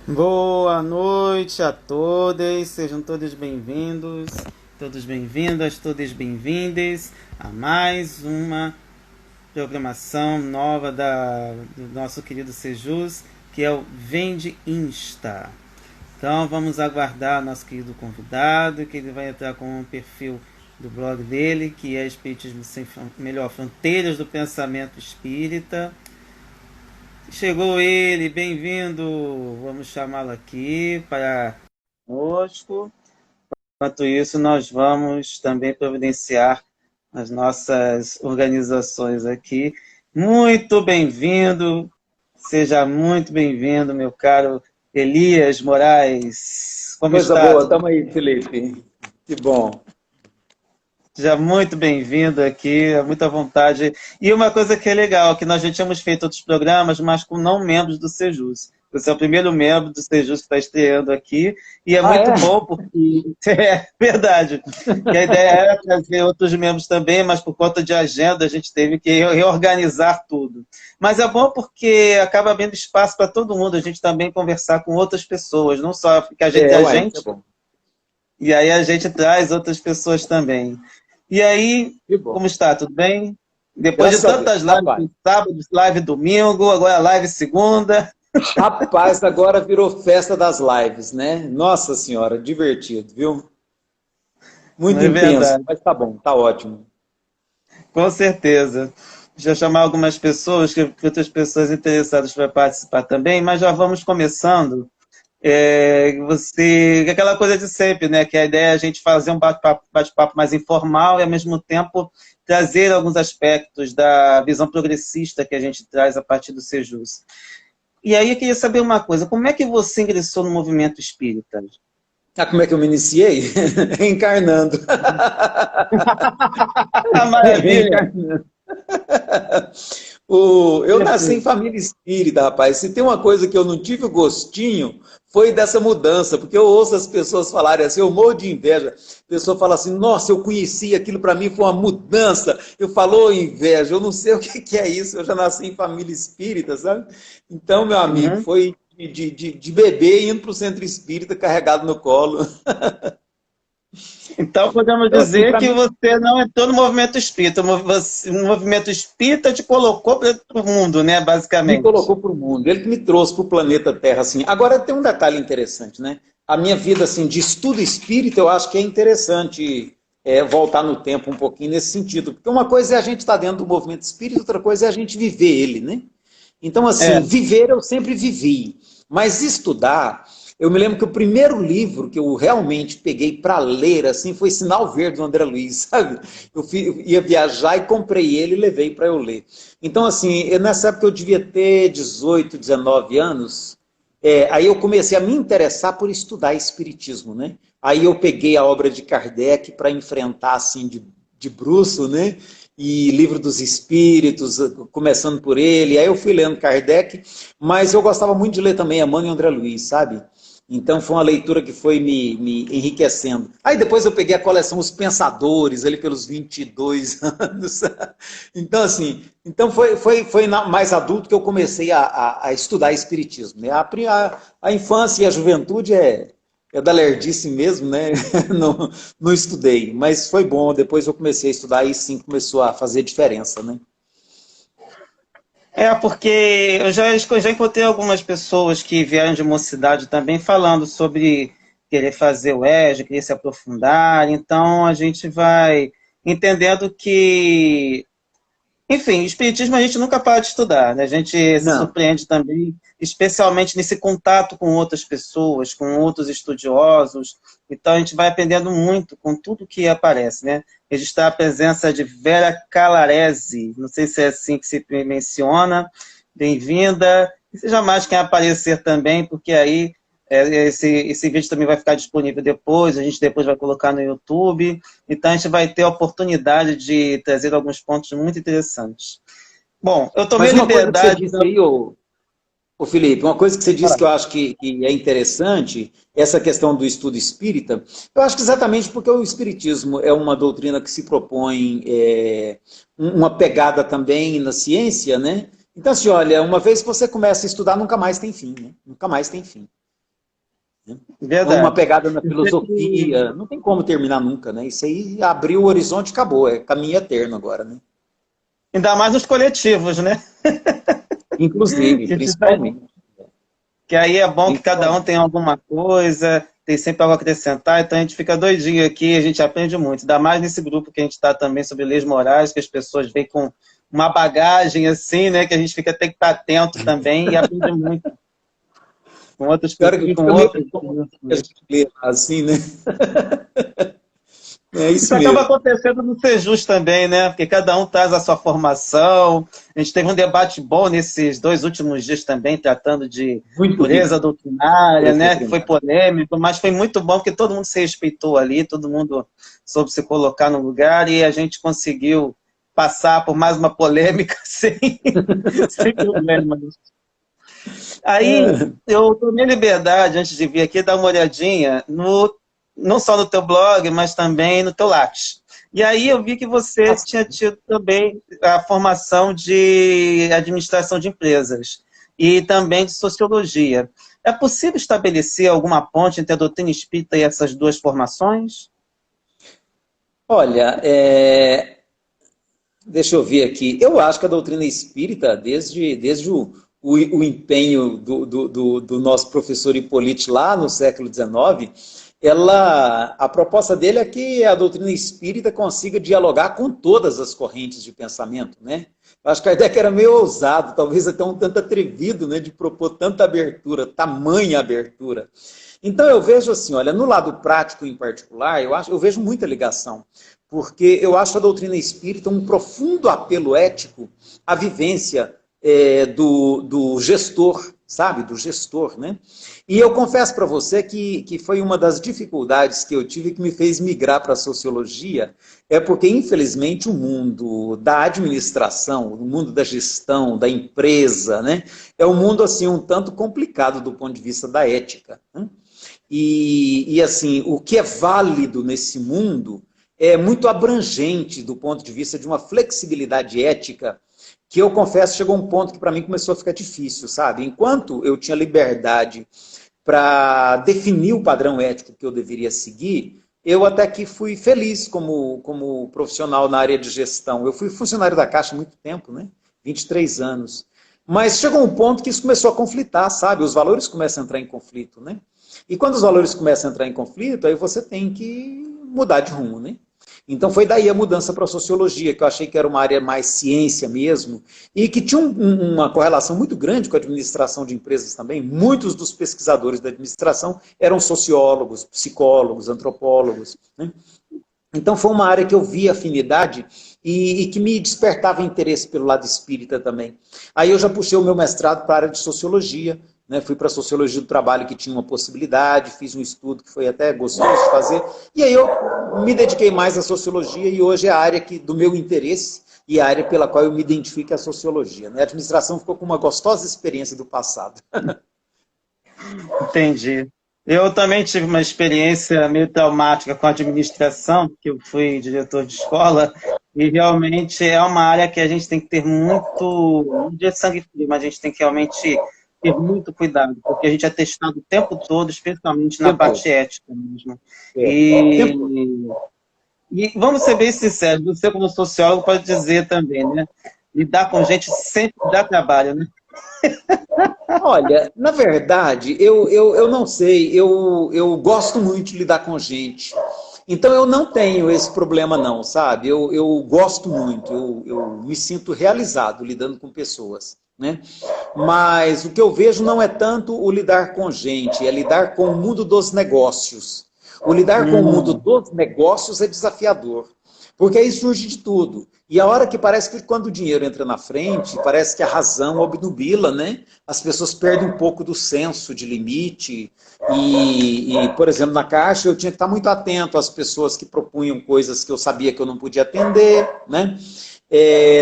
Boa noite a todos, sejam todos bem-vindos, todos bem-vindas, todas bem-vindas a mais uma programação nova do nosso querido Sejus, que é o Vende Insta. Então vamos aguardar nosso querido convidado, que ele vai entrar com um perfil do blog dele, que é Espiritismo Sem Fronteiras do Pensamento Espírita. Chegou ele, bem-vindo. Vamos chamá-lo aqui para conosco. Enquanto isso, nós vamos também providenciar as nossas organizações aqui. Muito bem-vindo, seja muito bem-vindo, meu caro Elias Moraes. Como Coisa está? boa, tamo aí, Felipe. Que bom. Seja muito bem-vindo aqui, é muita vontade. E uma coisa que é legal, que nós já tínhamos feito outros programas, mas com não membros do Sejus. Você é o primeiro membro do Sejus que está estreando aqui, e é Ah, muito é? bom porque é verdade. E a ideia era trazer outros membros também, mas por conta de agenda a gente teve que reorganizar tudo. Mas é bom porque acaba abrindo espaço para todo mundo, a gente também conversar com outras pessoas, não só ficar entre É, a uai, isso é gente, bom. e aí a gente traz outras pessoas também. E aí, Que bom. como está? Tudo bem? Depois de Graças a Deus. tantas lives, sábado, live domingo, agora live segunda. Rapaz, agora virou festa das lives, né? Nossa Senhora, divertido, viu? Não Muito é intenso, verdade? mas tá bom, tá ótimo. Com certeza. Deixa eu chamar algumas pessoas, que outras pessoas interessadas para participar também, mas já vamos começando. Aquela coisa de sempre, né? Que a ideia é a gente fazer um bate-papo mais informal e, ao mesmo tempo, trazer alguns aspectos da visão progressista que a gente traz a partir do Sejus. E aí eu queria saber uma coisa, como é que você ingressou no movimento espírita? Ah, como é que eu me iniciei? Reencarnando. Maravilha! Reencarnando. Eu nasci em Perfeito. família espírita, rapaz. Se tem uma coisa que eu não tive o gostinho, foi dessa mudança, porque eu ouço as pessoas falarem assim, eu morro de inveja. A pessoa fala assim, nossa, eu conheci aquilo, para mim foi uma mudança. Eu falo, oh, inveja, eu não sei o que é isso, eu já nasci em família espírita, sabe? Então, meu amigo, Uhum. foi de bebê indo para o centro espírita carregado no colo. Então podemos Então, assim, dizer para que mim, você não entrou no movimento espírita, o movimento espírita te colocou para o mundo, né, me basicamente. colocou para o mundo, ele que me trouxe para o planeta Terra, assim. Agora tem um detalhe interessante, né? A minha vida, assim, de estudo espírita, eu acho que é interessante voltar no tempo um pouquinho nesse sentido, porque uma coisa é a gente estar dentro do movimento espírita, outra coisa é a gente viver ele, né? Então, É, assim, viver eu sempre vivi, mas estudar, eu me lembro que o primeiro livro que eu realmente peguei para ler, assim, foi Sinal Verde do André Luiz, sabe? Eu ia viajar e comprei ele e levei para eu ler. Então, assim, nessa época eu devia ter 18, 19 anos, aí eu comecei a me interessar por estudar espiritismo, né? Aí eu peguei a obra de Kardec para enfrentar, assim, de bruço, né? E Livro dos Espíritos, começando por ele. Aí eu fui lendo Kardec, mas eu gostava muito de ler também Emmanuel e André Luiz, sabe? Então foi uma leitura que foi me enriquecendo. Aí depois eu peguei a coleção Os Pensadores, ali pelos 22 anos. Então, assim, então foi mais adulto que eu comecei a estudar Espiritismo. Né? A infância e a juventude é da lerdice mesmo, né? Não, não estudei, mas foi bom. Depois eu comecei a estudar e sim começou a fazer diferença, né? porque eu já encontrei algumas pessoas que vieram de mocidade também falando sobre querer fazer o EJA, querer se aprofundar, então a gente vai entendendo que enfim, o espiritismo a gente nunca para de estudar, né? A gente se Não. surpreende também, especialmente nesse contato com outras pessoas, com outros estudiosos. Então a gente vai aprendendo muito com tudo que aparece, né? Registrar a presença de Vera Calarese, não sei se é assim que se menciona. Bem-vinda. E seja mais quem aparecer também, porque aí esse vídeo também vai ficar disponível depois, a gente depois vai colocar no YouTube. Então a gente vai ter a oportunidade de trazer alguns pontos muito interessantes. Bom, eu tomei Mas uma coisa que você liberdade. disse aí, ô Felipe, uma coisa que você disse que eu acho que é interessante, essa questão do estudo espírita, eu acho que exatamente porque o espiritismo é uma doutrina que se propõe uma pegada também na ciência, né? Então, assim, olha, uma vez que você começa a estudar, nunca mais tem fim, né? Nunca mais tem fim. Ou uma Verdade. pegada na filosofia, não tem como terminar nunca, né? Isso aí abriu o horizonte e acabou, é caminho eterno agora, né? Ainda mais nos coletivos, né? Inclusive, Que, te faz- principalmente. que aí é bom que cada um Principalmente. tem alguma coisa, tem sempre algo a acrescentar, então a gente fica doidinho aqui, a gente aprende muito. Ainda mais nesse grupo que a gente está também sobre leis morais, que as pessoas vêm com uma bagagem assim, né? Que a gente fica tem que estar atento também e aprende muito com outras Pior pessoas, que com fica meio outros. que a gente lê assim, né? É Isso isso acaba mesmo. acontecendo no Sejus também, né? Porque cada um traz a sua formação. A gente teve um debate bom nesses 2 últimos dias também, tratando de Muito pureza rico. doutrinária, Preço né? Que foi doutrinário. polêmico, mas foi muito bom porque todo mundo se respeitou ali, todo mundo soube se colocar no lugar e a gente conseguiu passar por mais uma polêmica sem problemas. Aí É. eu tomei liberdade, antes de vir aqui, dar uma olhadinha no, não só no teu blog, mas também no teu Lattes. E aí eu vi que você Assim, tinha tido também a formação de administração de empresas e também de sociologia. É possível estabelecer alguma ponte entre a doutrina espírita e essas duas formações? olha, deixa eu ver aqui. Eu acho que a doutrina espírita, desde o empenho do nosso professor Hipólito lá no século XIX, a proposta dele é que a doutrina espírita consiga dialogar com todas as correntes de pensamento, né? Eu acho que a ideia que era meio ousado, talvez até um tanto atrevido, né, de propor tanta abertura, tamanha abertura. Então eu vejo assim, olha, no lado prático em particular, eu vejo muita ligação, porque eu acho a doutrina espírita um profundo apelo ético à vivência do gestor, sabe? Do gestor, né? E eu confesso para você que foi uma das dificuldades que eu tive que me fez migrar para a sociologia, é porque, infelizmente, o mundo da administração, o mundo da gestão, da empresa, né? É um mundo, assim, um tanto complicado do ponto de vista da ética, né? Assim, o que é válido nesse mundo é muito abrangente do ponto de vista de uma flexibilidade ética que eu confesso chegou um ponto que para mim começou a ficar difícil, sabe? Enquanto eu tinha liberdade para definir o padrão ético que eu deveria seguir, eu até que fui feliz como profissional na área de gestão. Eu fui funcionário da Caixa há muito tempo, né? 23 anos. Mas chegou um ponto que isso começou a conflitar, sabe? Os valores começam a entrar em conflito, né? E quando os valores começam a entrar em conflito, aí você tem que mudar de rumo, né? Então foi daí a mudança para a sociologia, que eu achei que era uma área mais ciência mesmo, e que tinha uma correlação muito grande com a administração de empresas também. Muitos dos pesquisadores da administração eram sociólogos, psicólogos, antropólogos, né? Então foi uma área que eu vi afinidade e que me despertava interesse pelo lado espírita também. Aí eu já puxei o meu mestrado para a área de sociologia, né? Fui para a sociologia do trabalho que tinha uma possibilidade, fiz um estudo que foi até gostoso de fazer, e aí eu me dediquei mais à sociologia e hoje é a área do meu interesse e a área pela qual eu me identifico é a sociologia, né? A administração ficou com uma gostosa experiência do passado. Entendi. Eu também tive uma experiência meio traumática com a administração, porque eu fui diretor de escola, e realmente é uma área que a gente tem que ter muito, não de sangue frio, mas a gente tem que realmente ter muito cuidado, porque a gente é testado o tempo todo, especialmente na Tempo, parte ética mesmo. tempo. E, e vamos ser bem sinceros, você como sociólogo pode dizer também, né? Lidar com gente sempre dá trabalho, né? Olha, na verdade, eu não sei, eu gosto muito de lidar com gente. Então eu não tenho esse problema não, sabe? Eu gosto muito, eu me sinto realizado lidando com pessoas, né? Mas o que eu vejo não é tanto o lidar com gente, é lidar com o mundo dos negócios. O lidar com o mundo Hum, dos negócios é desafiador, porque aí surge de tudo. E a hora que parece que quando o dinheiro entra na frente, parece que a razão obnubila, né? As pessoas perdem um pouco do senso de limite. Por exemplo, na Caixa eu tinha que estar muito atento às pessoas que propunham coisas que eu sabia que eu não podia atender, né?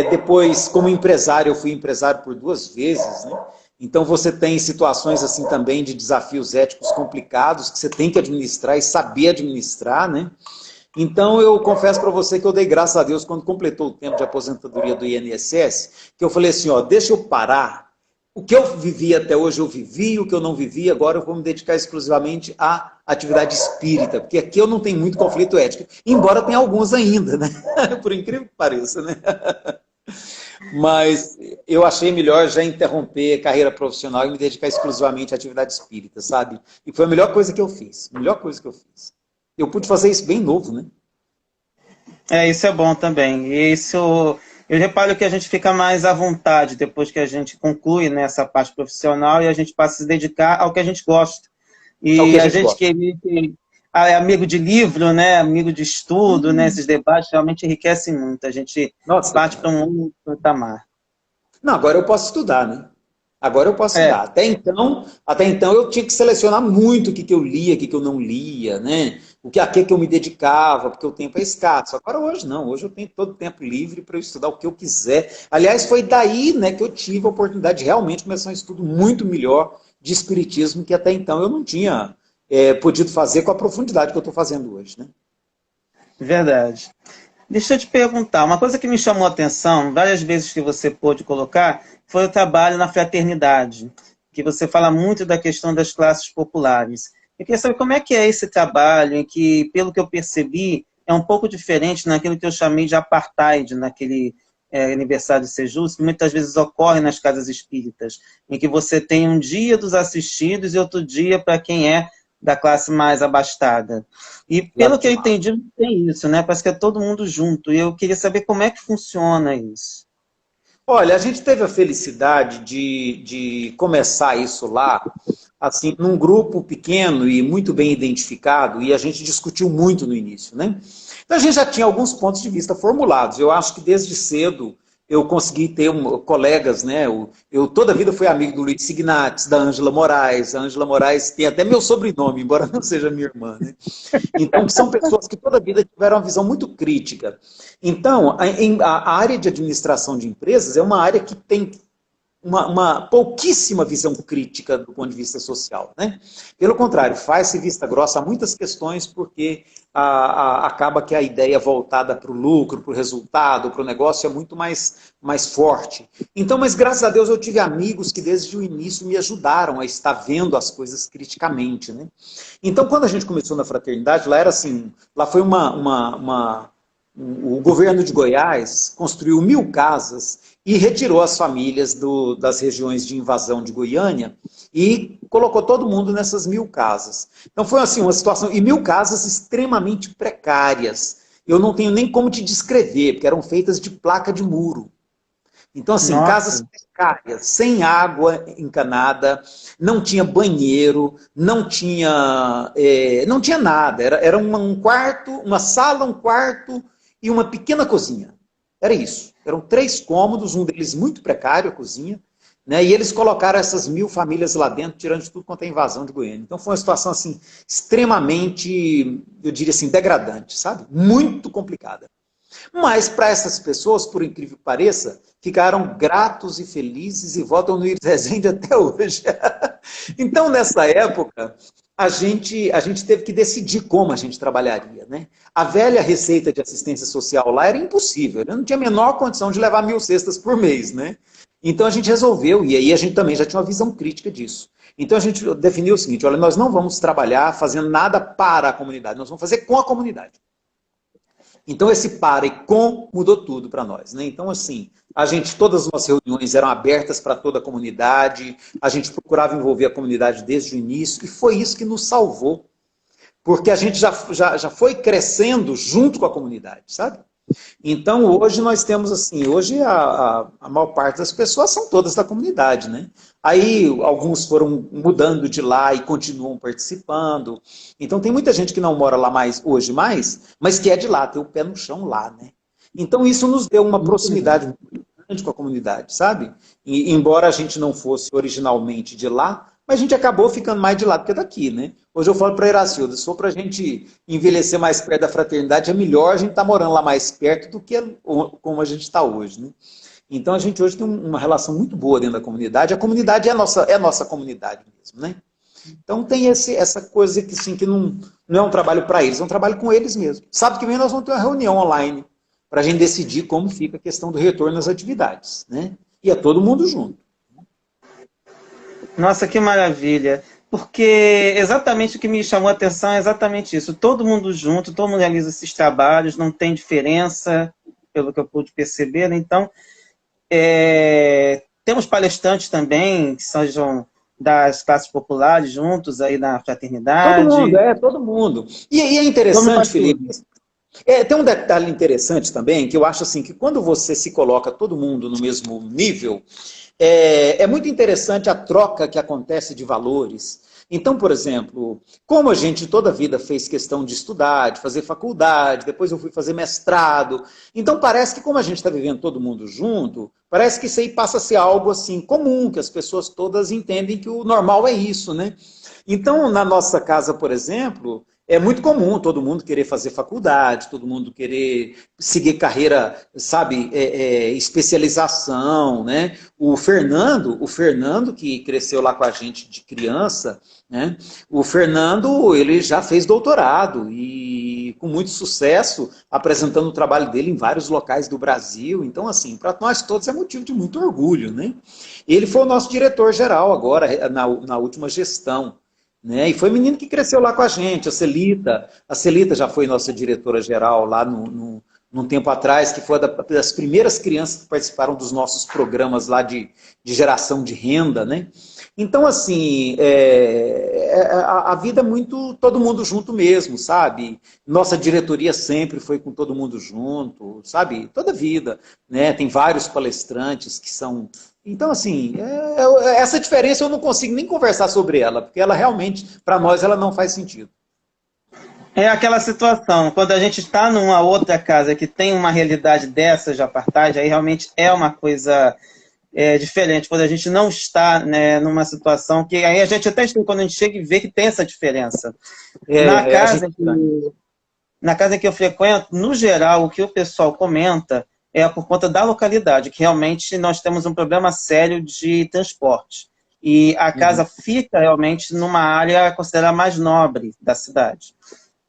Depois, como empresário, eu fui empresário por 2 vezes, né? Então você tem situações assim também de desafios éticos complicados que você tem que administrar e saber administrar, né? Então, eu confesso para você que eu dei graças a Deus quando completou o tempo de aposentadoria do INSS, que eu falei assim, ó, deixa eu parar o que eu vivi até hoje eu vivi, o que eu não vivi, agora eu vou me dedicar exclusivamente à atividade espírita, porque aqui eu não tenho muito conflito ético, embora tenha alguns ainda, né? Por incrível que pareça, né? Mas eu achei melhor já interromper a carreira profissional e me dedicar exclusivamente à atividade espírita, sabe? E foi a melhor coisa que eu fiz, a melhor coisa que eu fiz. Eu pude fazer isso bem novo, né? Isso é bom também. E isso, eu reparo que a gente fica mais à vontade depois que a gente conclui nessa parte profissional e a gente passa a se dedicar ao que a gente gosta. É o que E a a gente gente gosta. que é amigo de livro, né, amigo de estudo, né, esses debates realmente enriquecem muito. A gente Nossa, parte para cara. um outro patamar. Não, agora eu posso estudar, né? Agora eu posso É, estudar. Até então eu tinha que selecionar muito o que, que eu lia, o que, que eu não lia, né? A que eu me dedicava, porque o tempo é escasso. Agora hoje não, hoje eu tenho todo o tempo livre para eu estudar o que eu quiser. Aliás, foi daí, né, que eu tive a oportunidade de realmente começar um estudo muito melhor de espiritismo, que até então eu não tinha podido fazer com a profundidade que eu estou fazendo hoje, né? verdade. Deixa eu te perguntar, uma coisa que me chamou a atenção, várias vezes que você pôde colocar, foi o trabalho na fraternidade, que você fala muito da questão das classes populares. Eu queria saber como é que é esse trabalho, em que, pelo que eu percebi, é um pouco diferente naquilo que eu chamei de apartheid, naquele aniversário de Sejus, que muitas vezes ocorre nas casas espíritas, em que você tem um dia dos assistidos e outro dia para quem é da classe mais abastada. E Lá pelo que eu de lá. entendi, não tem isso, né? Parece que é todo mundo junto. E eu queria saber como é que funciona isso. Olha, a gente teve a felicidade de começar isso lá, assim, num grupo pequeno e muito bem identificado, e a gente discutiu muito no início, né? Então a gente já tinha alguns pontos de vista formulados. Eu acho que desde cedo eu consegui ter colegas, né? Eu toda a vida fui amigo do Luiz Signatis, da Ângela Moraes. A Ângela Moraes tem até meu sobrenome, embora não seja minha irmã, né? Então, são pessoas que toda a vida tiveram uma visão muito crítica. Então, a área de administração de empresas é uma área que tem uma pouquíssima visão crítica do ponto de vista social. Né? Pelo contrário, faz-se vista grossa a muitas questões porque acaba que a ideia voltada para o lucro, para o resultado, para o negócio é muito mais forte. Então, mas graças a Deus eu tive amigos que desde o início me ajudaram a estar vendo as coisas criticamente. Né? Então, quando a gente começou na fraternidade, lá era assim, lá foi o governo de Goiás construiu 1.000 casas e retirou as famílias das regiões de invasão de Goiânia e colocou todo mundo nessas 1.000 casas. Então foi assim uma situação, e 1.000 casas extremamente precárias. Eu não tenho nem como te descrever, porque eram feitas de placa de muro. Então, assim, casas Nossa, precárias, sem água encanada, não tinha banheiro, não tinha nada. Era um quarto, uma sala, um quarto e uma pequena cozinha. Era isso. Eram 3 cômodos, um deles muito precário, a cozinha, né? E eles colocaram essas 1.000 famílias lá dentro, tirando de tudo quanto é invasão de Goiânia. Então foi uma situação assim extremamente, eu diria assim, degradante, sabe? Muito complicada. Mas para essas pessoas, por incrível que pareça, ficaram gratos e felizes e votam no Iris Rezende até hoje. Então, nessa época, a gente teve que decidir como a gente trabalharia. Né? A velha receita de assistência social lá era impossível. Eu não tinha a menor condição de levar 1.000 cestas por mês. Né? Então, a gente resolveu, e aí a gente também já tinha uma visão crítica disso. Então, a gente definiu o seguinte, olha, nós não vamos trabalhar fazendo nada para a comunidade, nós vamos fazer com a comunidade. Então, esse para e com mudou tudo para nós. Né? Então, assim, todas as nossas reuniões eram abertas para toda a comunidade, a gente procurava envolver a comunidade desde o início, e foi isso que nos salvou. Porque a gente já foi crescendo junto com a comunidade, sabe? Então, hoje nós temos assim, hoje a maior parte das pessoas são todas da comunidade, né? Aí alguns foram mudando de lá e continuam participando. Então tem muita gente que não mora lá hoje mais, mas que é de lá, tem o pé no chão lá, né? Então isso nos deu uma muito legal. proximidade muito grande com a comunidade, sabe? E embora a gente não fosse originalmente de lá, mas a gente acabou ficando mais de lá do que daqui, né? Hoje eu falo para a Iracilda, se for para a gente envelhecer mais perto da fraternidade, é melhor a gente estar morando lá mais perto do que como a gente está hoje, né? Então a gente hoje tem uma relação muito boa dentro da comunidade. A comunidade é a nossa comunidade mesmo, né? Então tem essa coisa que, assim, que não é um trabalho para eles, é um trabalho com eles mesmo. Sábado que vem nós vamos ter uma reunião online para a gente decidir como fica a questão do retorno às atividades, né? E é todo mundo junto. Nossa, que maravilha. Porque exatamente o que me chamou a atenção é exatamente isso. Todo mundo junto, todo mundo realiza esses trabalhos, não tem diferença, pelo que eu pude perceber, né? Então, temos palestrantes também, que sejam das classes populares, juntos aí na Todo mundo, fraternidade. todo mundo. E é Vamos interessante, para Felipe, tudo. tem um detalhe interessante também, que eu acho assim, que quando você se coloca todo mundo no mesmo nível, é muito interessante a troca que acontece de valores. Então, por exemplo, como a gente toda a vida fez questão de estudar, de fazer faculdade, depois eu fui fazer mestrado, então parece que como a gente está vivendo todo mundo junto, parece que isso aí passa a ser algo assim comum, que as pessoas todas entendem que o normal é isso, né? Então, na nossa casa, por exemplo, é muito comum todo mundo querer fazer faculdade, todo mundo querer seguir carreira, sabe, especialização, né? O Fernando que cresceu lá com a gente de criança, né? O Fernando, ele já fez doutorado e com muito sucesso, apresentando o trabalho dele em vários locais do Brasil. Então, assim, para nós todos é motivo de muito orgulho, né? Ele foi o nosso diretor-geral agora, na última gestão. Né? E foi menino que cresceu lá com a gente, a Celita. A Celita já foi nossa diretora-geral lá num tempo atrás, que foi das primeiras crianças que participaram dos nossos programas lá de geração de renda. Né? Então, assim, a vida é muito todo mundo junto mesmo, sabe? Nossa diretoria sempre foi com todo mundo junto, sabe? Toda a vida. Né? Tem vários palestrantes que são então, assim, essa diferença eu não consigo nem conversar sobre ela, porque ela realmente, para nós, ela não faz sentido. É aquela situação, quando a gente está numa outra casa que tem uma realidade dessa de apartheid, aí realmente é uma coisa diferente, quando a gente não está, né, numa situação que aí a gente até quando a gente chega e vê que tem essa diferença. Na A gente casa na casa que eu frequento, no geral, o que o pessoal comenta é por conta da localidade, que realmente nós temos um problema sério de transporte. E a casa fica realmente numa área considerada mais nobre da cidade.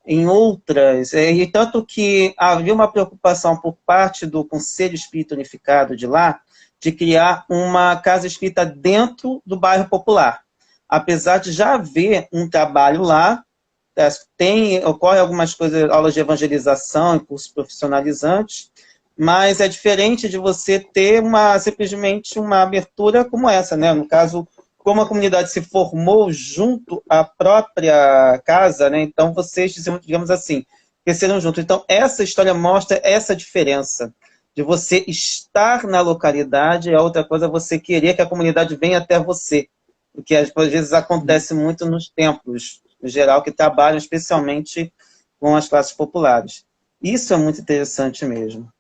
Em outras, e tanto que havia uma preocupação por parte do Conselho Espírita Unificado de lá, de criar uma casa espírita dentro do bairro popular. Apesar de já haver um trabalho lá, ocorre algumas coisas, aulas de evangelização e cursos profissionalizantes, mas é diferente de você ter simplesmente uma abertura como essa, né? No caso, como a comunidade se formou junto à própria casa, né? Então vocês, digamos assim, cresceram juntos. Então essa história mostra essa diferença de você estar na localidade e a outra coisa é você querer que a comunidade venha até você, o que às vezes acontece muito nos templos, no geral, que trabalham especialmente com as classes populares. Isso é muito interessante mesmo.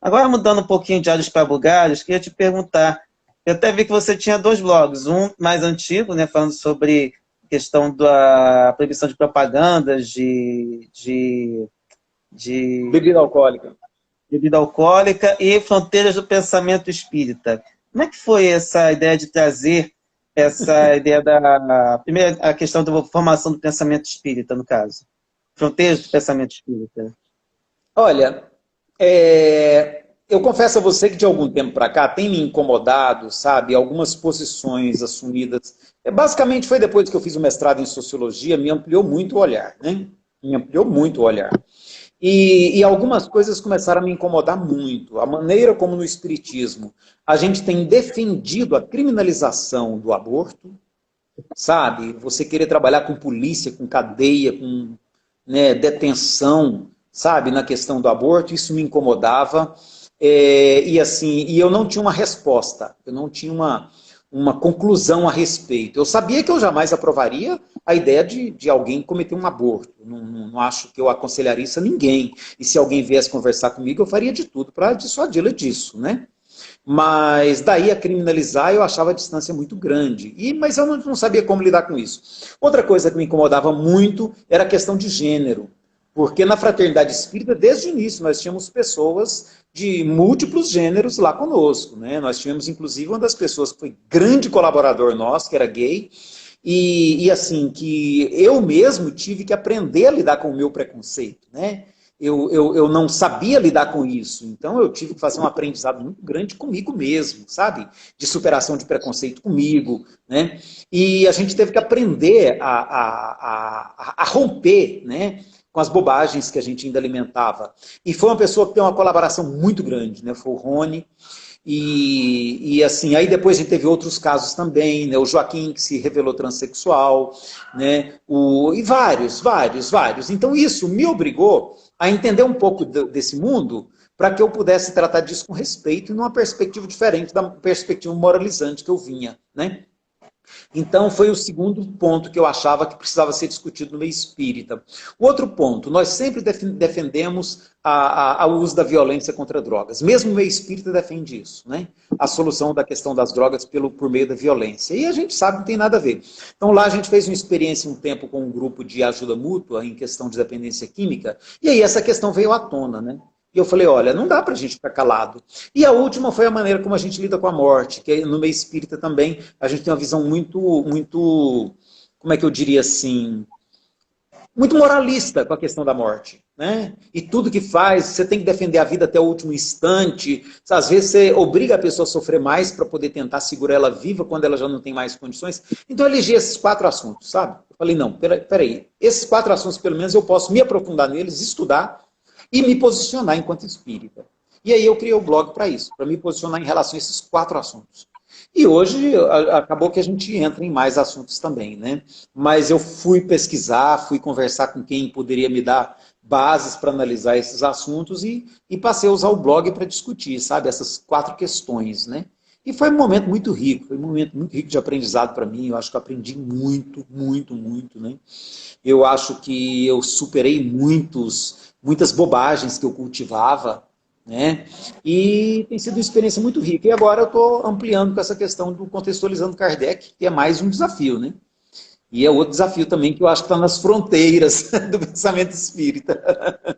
Agora, mudando um pouquinho de alhos para bugalhos, queria te perguntar, eu até vi que você tinha dois blogs, um mais antigo, né, falando sobre a questão da proibição de propagandas de bebida alcoólica. bebida alcoólica e fronteiras do pensamento espírita. Como é que foi essa ideia de trazer essa ideia primeiro, a questão da formação do pensamento espírita, no caso? Fronteiras do pensamento espírita. Olha, eu confesso a você que de algum tempo para cá tem me incomodado, sabe, algumas posições assumidas. Basicamente foi depois que eu fiz o mestrado em sociologia, me ampliou muito o olhar, né? Me ampliou muito o olhar. E algumas coisas começaram a me incomodar muito. A maneira como no Espiritismo a gente tem defendido a criminalização do aborto, sabe? Você querer trabalhar com polícia, com cadeia, com, né, detenção, sabe? Na questão do aborto, isso me incomodava. E eu não tinha uma resposta, eu não tinha uma conclusão a respeito. Eu sabia que eu jamais aprovaria a ideia de alguém cometer um aborto. Não acho que eu aconselharia isso a ninguém. E se alguém viesse conversar comigo, eu faria de tudo para dissuadi-la disso, né? Mas daí a criminalizar eu achava a distância muito grande. Mas eu não sabia como lidar com isso. Outra coisa que me incomodava muito era a questão de gênero. Porque na Fraternidade Espírita, desde o início, nós tínhamos pessoas de múltiplos gêneros lá conosco. Né? Nós tivemos, inclusive, uma das pessoas que foi grande colaborador nosso, que era gay, e assim, que eu mesmo tive que aprender a lidar com o meu preconceito. Né? eu não sabia lidar com isso. Então eu tive que fazer um aprendizado muito grande comigo mesmo, sabe? De superação de preconceito comigo, né? E a gente teve que aprender a romper, né? Com as bobagens que a gente ainda alimentava. E foi uma pessoa que tem uma colaboração muito grande, né? Foi o Rony. E assim, aí depois a gente teve outros casos também, né? O Joaquim, que se revelou transexual, né? E vários. Então isso me obrigou a entender um pouco desse mundo para que eu pudesse tratar disso com respeito e numa perspectiva diferente da perspectiva moralizante que eu vinha, né? Então, foi o segundo ponto que eu achava que precisava ser discutido no meio espírita. O outro ponto, nós sempre defendemos o uso da violência contra drogas. Mesmo o meio espírita defende isso, né? A solução da questão das drogas por meio da violência. E a gente sabe que não tem nada a ver. Então, lá a gente fez uma experiência um tempo com um grupo de ajuda mútua em questão de dependência química, e aí essa questão veio à tona, né? E eu falei, olha, não dá para a gente ficar calado. E a última foi a maneira como a gente lida com a morte, que no meio espírita também a gente tem uma visão muito, como é que eu diria assim, muito moralista com a questão da morte, né? E tudo que faz, você tem que defender a vida até o último instante. Às vezes você obriga a pessoa a sofrer mais para poder tentar segurar ela viva quando ela já não tem mais condições. Então eu elegi esses 4 assuntos, sabe? Eu falei, não, peraí, esses 4 assuntos pelo menos eu posso me aprofundar neles, estudar, e me posicionar enquanto espírita. E aí eu criei o blog para isso, para me posicionar em relação a esses 4 assuntos. E hoje acabou que a gente entra em mais assuntos também, né? Mas eu fui pesquisar, fui conversar com quem poderia me dar bases para analisar esses assuntos e passei a usar o blog para discutir, sabe? Essas 4 questões, né? E foi um momento muito rico, foi um momento muito rico de aprendizado para mim. Eu acho que eu aprendi muito, né? Eu acho que eu superei muitas bobagens que eu cultivava, né? E tem sido uma experiência muito rica. E agora eu estou ampliando com essa questão do contextualizando Kardec, que é mais um desafio, né? E é outro desafio também que eu acho que está nas fronteiras do pensamento espírita.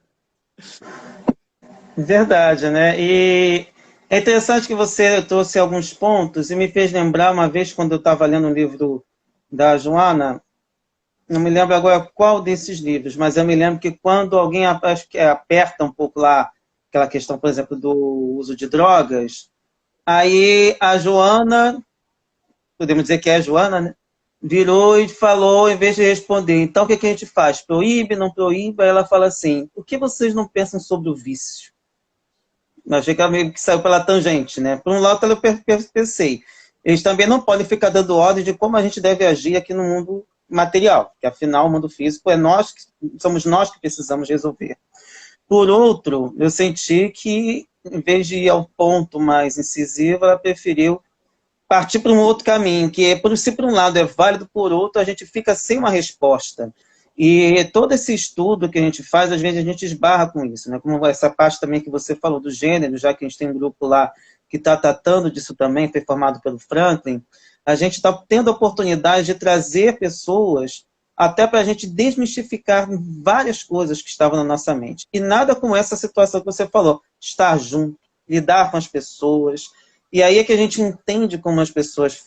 Verdade, né? E é interessante que você trouxe alguns pontos e me fez lembrar uma vez quando eu estava lendo um livro da Joana, não me lembro agora qual desses livros, mas eu me lembro que quando alguém acho que aperta um pouco lá aquela questão, por exemplo, do uso de drogas, aí a Joana, podemos dizer que é a Joana, né? Virou e falou, em vez de responder, então o que a gente faz? Proíbe, não proíbe? Aí ela fala assim, o que vocês não pensam sobre o vício? Eu achei que ela meio que saiu pela tangente, né? Por um lado, eu pensei, eles também não podem ficar dando ordem de como a gente deve agir aqui no mundo material, que afinal o mundo físico somos nós que precisamos resolver. Por outro, eu senti que, em vez de ir ao ponto mais incisivo, ela preferiu partir para um outro caminho, que se por um lado é válido, por outro a gente fica sem uma resposta. E todo esse estudo que a gente faz, às vezes a gente esbarra com isso, né? Como essa parte também que você falou do gênero, já que a gente tem um grupo lá que está tratando disso também, foi formado pelo Franklin, a gente está tendo a oportunidade de trazer pessoas até para a gente desmistificar várias coisas que estavam na nossa mente. E nada como essa situação que você falou, estar junto, lidar com as pessoas. E aí é que a gente entende como as pessoas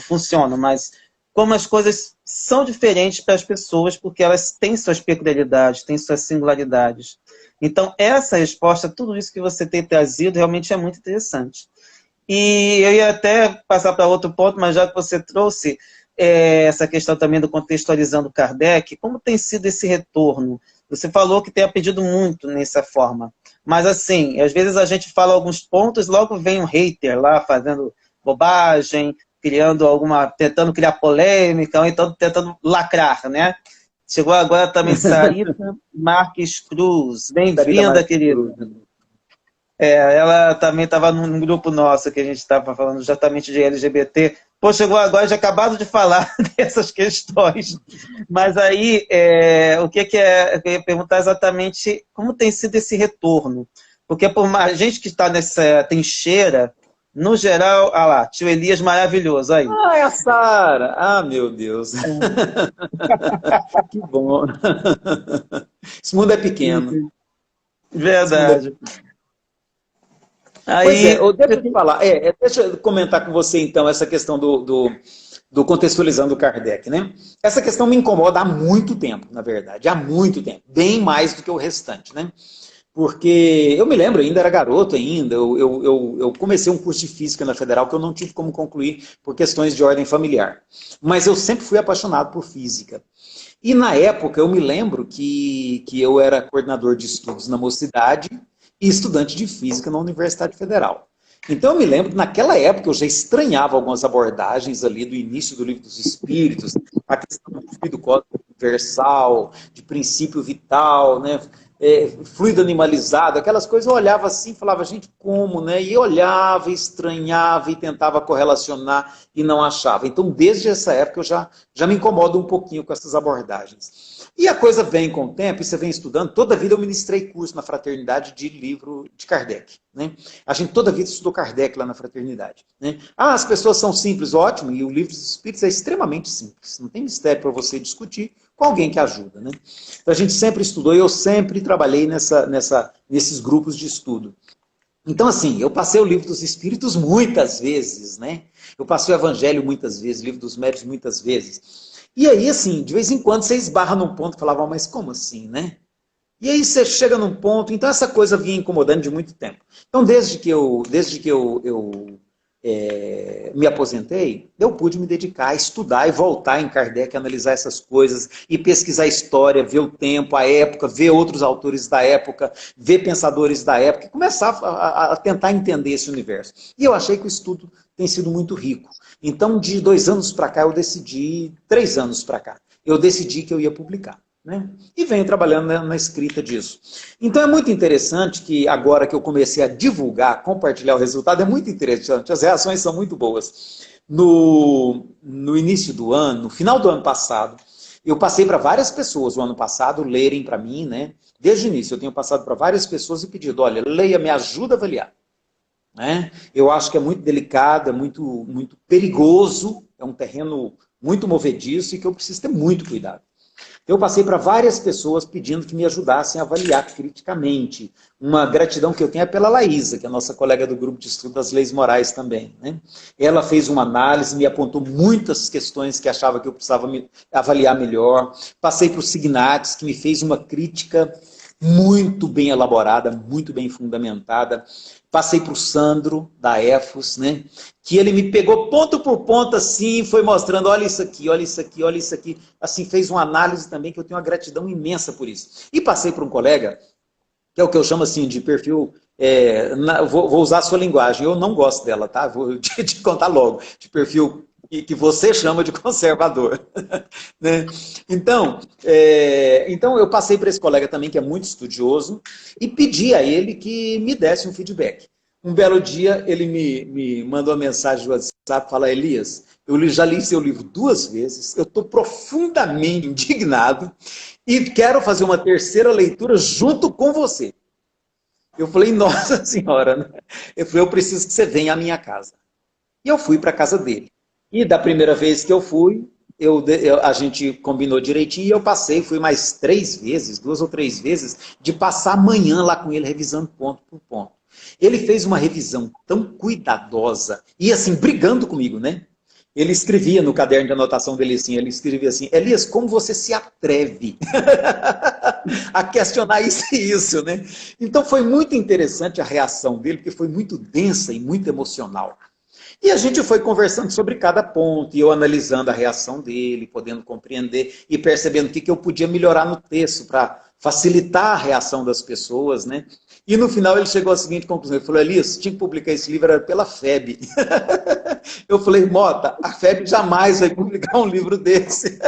funcionam, mas como as coisas são diferentes para as pessoas, porque elas têm suas peculiaridades, têm suas singularidades. Então, essa resposta, tudo isso que você tem trazido, realmente é muito interessante. E eu ia até passar para outro ponto, mas já que você trouxe essa questão também do contextualizando Kardec, como tem sido esse retorno? Você falou que tem aprendido muito nessa forma, mas assim, às vezes a gente fala alguns pontos, logo vem um hater lá fazendo bobagem, tentando criar polêmica, ou então tentando lacrar, né? Chegou agora também Sarita Marques Cruz. Bem-vinda, querida. Ela também estava num grupo nosso que a gente estava falando exatamente de LGBT. Pô, chegou agora, já acabado de falar dessas questões. Mas aí, eu ia perguntar exatamente como tem sido esse retorno. Porque por mais gente que está nessa trincheira, no geral, lá, tio Elias maravilhoso aí. É a Sara! Ah, meu Deus! Que bom! Esse mundo é pequeno. Verdade. Aí, pois é, deixa eu te falar, deixa eu comentar com você então essa questão do Contextualizando Kardec, né? Essa questão me incomoda há muito tempo, na verdade, há muito tempo, bem mais do que o restante, né? Porque eu me lembro, ainda era garoto ainda, eu comecei um curso de física na Federal que eu não tive como concluir por questões de ordem familiar. Mas eu sempre fui apaixonado por física. E na época eu me lembro que eu era coordenador de estudos na Mocidade e estudante de física na Universidade Federal. Então eu me lembro que naquela época eu já estranhava algumas abordagens ali do início do Livro dos Espíritos, a questão do fluido cósmico universal, de princípio vital, né? Fluido animalizado, aquelas coisas, eu olhava assim e falava, gente, como, né? E eu olhava, estranhava e tentava correlacionar e não achava. Então, desde essa época, eu já me incomodo um pouquinho com essas abordagens. E a coisa vem com o tempo, e você vem estudando. Toda a vida eu ministrei curso na Fraternidade de livro de Kardec. Né? A gente toda a vida estudou Kardec lá na Fraternidade. Né? Ah, as pessoas são simples, ótimo, e o Livro dos Espíritos é extremamente simples. Não tem mistério para você discutir com alguém que ajuda. Né? Então a gente sempre estudou, e eu sempre trabalhei nesses grupos de estudo. Então, assim, eu passei o Livro dos Espíritos muitas vezes, né? Eu passei o Evangelho muitas vezes, o Livro dos Médiuns muitas vezes. E aí, assim, de vez em quando você esbarra num ponto e falava, mas como assim, né? E aí você chega num ponto, então essa coisa vinha incomodando de muito tempo. Então, desde que eu me aposentei, eu pude me dedicar a estudar e voltar em Kardec, analisar essas coisas, e pesquisar a história, ver o tempo, a época, ver outros autores da época, ver pensadores da época, e começar a tentar entender esse universo. E eu achei que o estudo tem sido muito rico. Então, de 2 anos para cá, 3 anos para cá, eu decidi que eu ia publicar. Né? E venho trabalhando na escrita disso. Então é muito interessante que agora que eu comecei a divulgar, compartilhar o resultado, é muito interessante, as reações são muito boas. No início do ano, no final do ano passado, eu passei para várias pessoas o ano passado lerem para mim, né? Desde o início eu tenho passado para várias pessoas e pedido, olha, leia, me ajuda a avaliar. Né? Eu acho que é muito delicado, é muito perigoso, é um terreno muito movediço e que eu preciso ter muito cuidado. Eu passei para várias pessoas pedindo que me ajudassem a avaliar criticamente. Uma gratidão que eu tenho é pela Laísa, que é a nossa colega do grupo de estudo das leis morais também. Né? Ela fez uma análise, me apontou muitas questões que achava que eu precisava avaliar melhor. Passei para o Signatis, que me fez uma crítica muito bem elaborada, muito bem fundamentada. Passei para o Sandro, da EFOS, né? Que ele me pegou ponto por ponto assim, foi mostrando, olha isso aqui, olha isso aqui, olha isso aqui. Assim, fez uma análise também que eu tenho uma gratidão imensa por isso. E passei para um colega, que é o que eu chamo assim de perfil, vou usar a sua linguagem, eu não gosto dela, tá? Vou te contar logo, de perfil que você chama de conservador. Né? Então eu passei para esse colega também, que é muito estudioso, e pedi a ele que me desse um feedback. Um belo dia, ele me mandou uma mensagem no WhatsApp, fala, Elias, eu já li seu livro 2 vezes, eu estou profundamente indignado e quero fazer uma 3ª leitura junto com você. Eu falei, nossa senhora, né? Eu falei, eu preciso que você venha à minha casa. E eu fui para a casa dele. E da primeira vez que eu fui, a gente combinou direitinho e eu passei, fui mais 3 vezes, 2 ou 3 vezes, de passar a manhã lá com ele, revisando ponto por ponto. Ele fez uma revisão tão cuidadosa, e assim, brigando comigo, né? Ele escrevia no caderno de anotação dele assim, ele escrevia assim, Elias, como você se atreve a questionar isso e isso, né? Então foi muito interessante a reação dele, porque foi muito densa e muito emocional. E a gente foi conversando sobre cada ponto, e eu analisando a reação dele, podendo compreender e percebendo o que eu podia melhorar no texto para facilitar a reação das pessoas, né? E no final ele chegou à seguinte conclusão, ele falou, Elias, tinha que publicar esse livro, era pela FEB. Eu falei, Mota, a FEB jamais vai publicar um livro desse.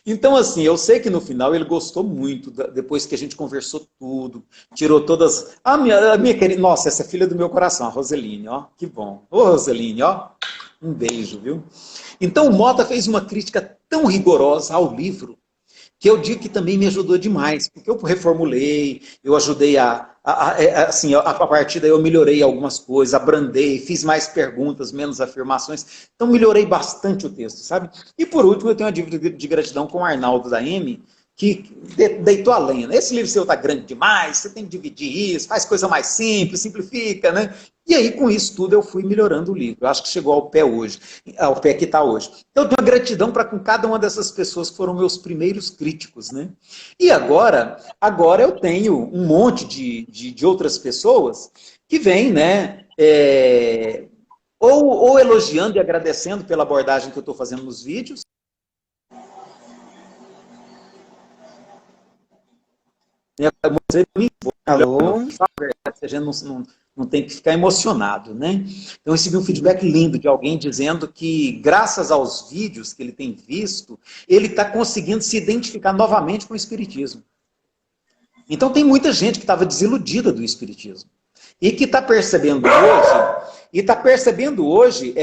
Então, assim, eu sei que no final ele gostou muito, depois que a gente conversou tudo, tirou todas... A minha querida... Nossa, essa é filha do meu coração, a Roseline, ó, que bom. Ô, Roseline, ó, um beijo, viu? Então, o Mota fez uma crítica tão rigorosa ao livro, que eu digo que também me ajudou demais, porque eu reformulei, eu ajudei assim, a partir daí eu melhorei algumas coisas, abrandei, fiz mais perguntas, menos afirmações, então melhorei bastante o texto, sabe? E por último, eu tenho uma dívida de gratidão com o Arnaldo da M, que deitou a lenha. Esse livro seu tá grande demais, você tem que dividir isso, faz coisa mais simples, simplifica, né? E aí, com isso tudo, eu fui melhorando o livro. Eu acho que chegou ao pé hoje, ao pé que está hoje. Então, eu tenho uma gratidão para com cada uma dessas pessoas que foram meus primeiros críticos, né? E agora eu tenho um monte de outras pessoas que vêm, né? Ou elogiando e agradecendo pela abordagem que eu estou fazendo nos vídeos. Alô? A gente não tem que ficar emocionado, né? Então, eu recebi um feedback lindo de alguém dizendo que, graças aos vídeos que ele tem visto, ele está conseguindo se identificar novamente com o Espiritismo. Então, tem muita gente que estava desiludida do Espiritismo e que está percebendo hoje,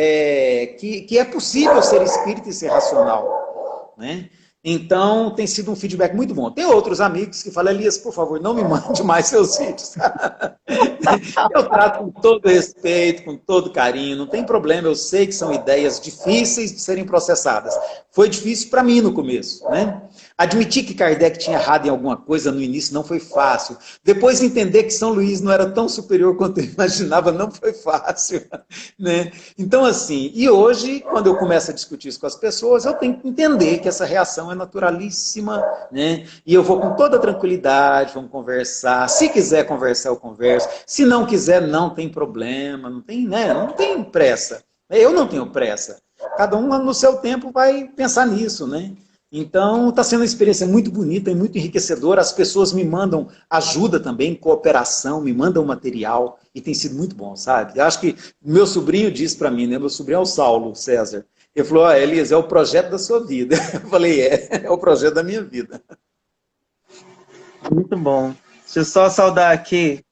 que é possível ser espírita e ser racional, né? Então, tem sido um feedback muito bom. Tem outros amigos que falam, Elias, por favor, não me mande mais seus vídeos. Eu trato com todo respeito, com todo carinho, não tem problema, eu sei que são ideias difíceis de serem processadas. Foi difícil para mim no começo, né? Admitir que Kardec tinha errado em alguma coisa no início não foi fácil. Depois entender que São Luís não era tão superior quanto eu imaginava não foi fácil, né? Então, assim, e hoje, quando eu começo a discutir isso com as pessoas, eu tenho que entender que essa reação é naturalíssima, né? E eu vou com toda tranquilidade, vamos conversar. Se quiser conversar, eu converso. Se não quiser, não tem problema, não tem, né? Não tem pressa. Eu não tenho pressa. Cada um no seu tempo vai pensar nisso, né? Então, está sendo uma experiência muito bonita e muito enriquecedora. As pessoas me mandam ajuda também, cooperação, me mandam material, e tem sido muito bom, sabe? Eu acho que meu sobrinho disse para mim, né? Meu sobrinho é o Saulo César. Ele falou, Elias, é o projeto da sua vida. Eu falei, é o projeto da minha vida. Muito bom. Deixa eu só saudar aqui.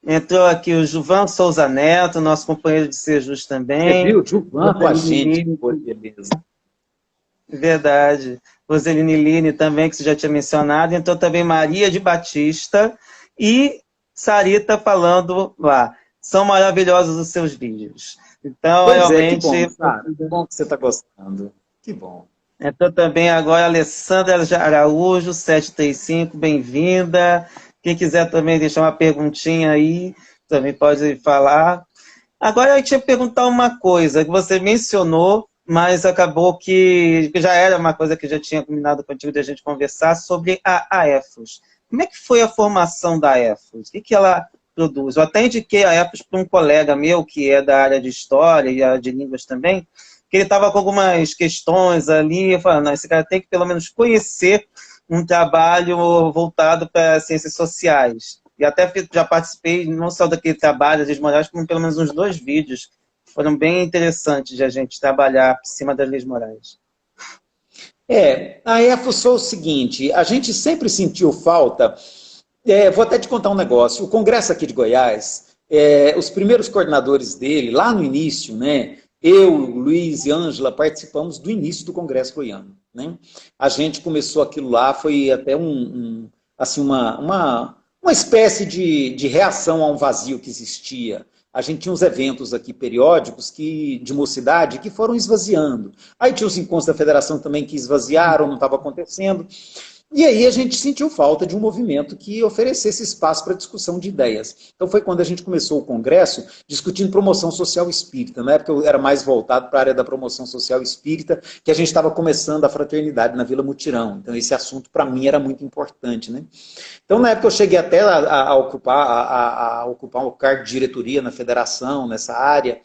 Entrou aqui o Juvan Souza Neto, nosso companheiro de Sejus também. Você viu o Juvan com a gente? Pô, beleza. Verdade. Roseline Line também, que você já tinha mencionado. Entrou também Maria de Batista e Sarita falando lá. São maravilhosos os seus vídeos. Então, pois realmente... que bom que você está gostando. Que bom. Entrou também agora a Alessandra Araújo, 735, bem-vinda. Quem quiser também deixar uma perguntinha aí, também pode falar. Agora eu tinha que perguntar uma coisa, que você mencionou, mas acabou que já era uma coisa que já tinha combinado contigo de a gente conversar sobre a EFOS. Como é que foi a formação da EFOS? O que ela produz? Eu até indiquei a EFOS para um colega meu, que é da área de História e área de Línguas também, que ele estava com algumas questões ali, eu falei, não, esse cara tem que pelo menos conhecer um trabalho voltado para ciências sociais. E até já participei, não só daquele trabalho, das leis morais, como pelo menos uns 2 vídeos foram bem interessantes de a gente trabalhar por cima das leis morais. A EFOS foi o seguinte, a gente sempre sentiu falta, vou até te contar um negócio, o Congresso aqui de Goiás, os primeiros coordenadores dele, lá no início, né, eu, Luiz e Ângela participamos do início do Congresso Goiano, né? A gente começou aquilo lá, foi até assim, uma espécie de reação a um vazio que existia. A gente tinha uns eventos aqui periódicos de mocidade que foram esvaziando. Aí tinha os encontros da federação também que esvaziaram, não estava acontecendo. E aí a gente sentiu falta de um movimento que oferecesse espaço para discussão de ideias. Então foi quando a gente começou o congresso discutindo promoção social espírita. Na época eu era mais voltado para a área da promoção social espírita, que a gente estava começando a fraternidade na Vila Mutirão. Então esse assunto para mim era muito importante, né? Então na época eu cheguei até a ocupar um cargo de diretoria na federação, nessa área,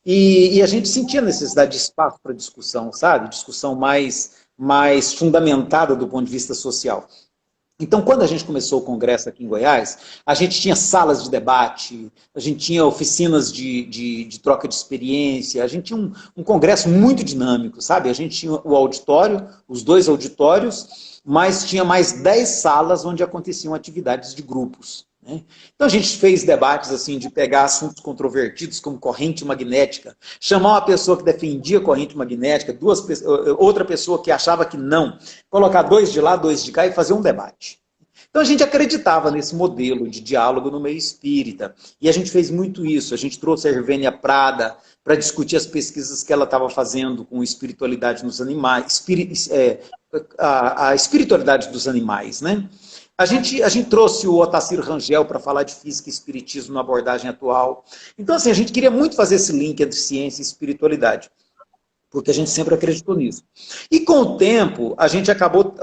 e a gente sentia a necessidade de espaço para discussão, sabe? Discussão mais fundamentada do ponto de vista social. Então, quando a gente começou o congresso aqui em Goiás, a gente tinha salas de debate, a gente tinha oficinas de troca de experiência, a gente tinha um congresso muito dinâmico, sabe? A gente tinha o auditório, os 2 auditórios, mas tinha mais 10 salas onde aconteciam atividades de grupos, né? Então a gente fez debates assim de pegar assuntos controvertidos como corrente magnética, chamar uma pessoa que defendia corrente magnética, outra pessoa que achava que não, colocar 2 de lá, 2 de cá e fazer um debate. Então a gente acreditava nesse modelo de diálogo no meio espírita, e a gente fez muito isso. A gente trouxe a Hervênia Prada para discutir as pesquisas que ela estava fazendo com espiritualidade nos animais, a espiritualidade dos animais, né? A gente trouxe o Otacílio Rangel para falar de física e espiritismo na abordagem atual. Então, assim, a gente queria muito fazer esse link entre ciência e espiritualidade, porque a gente sempre acreditou nisso. E com o tempo, a gente acabou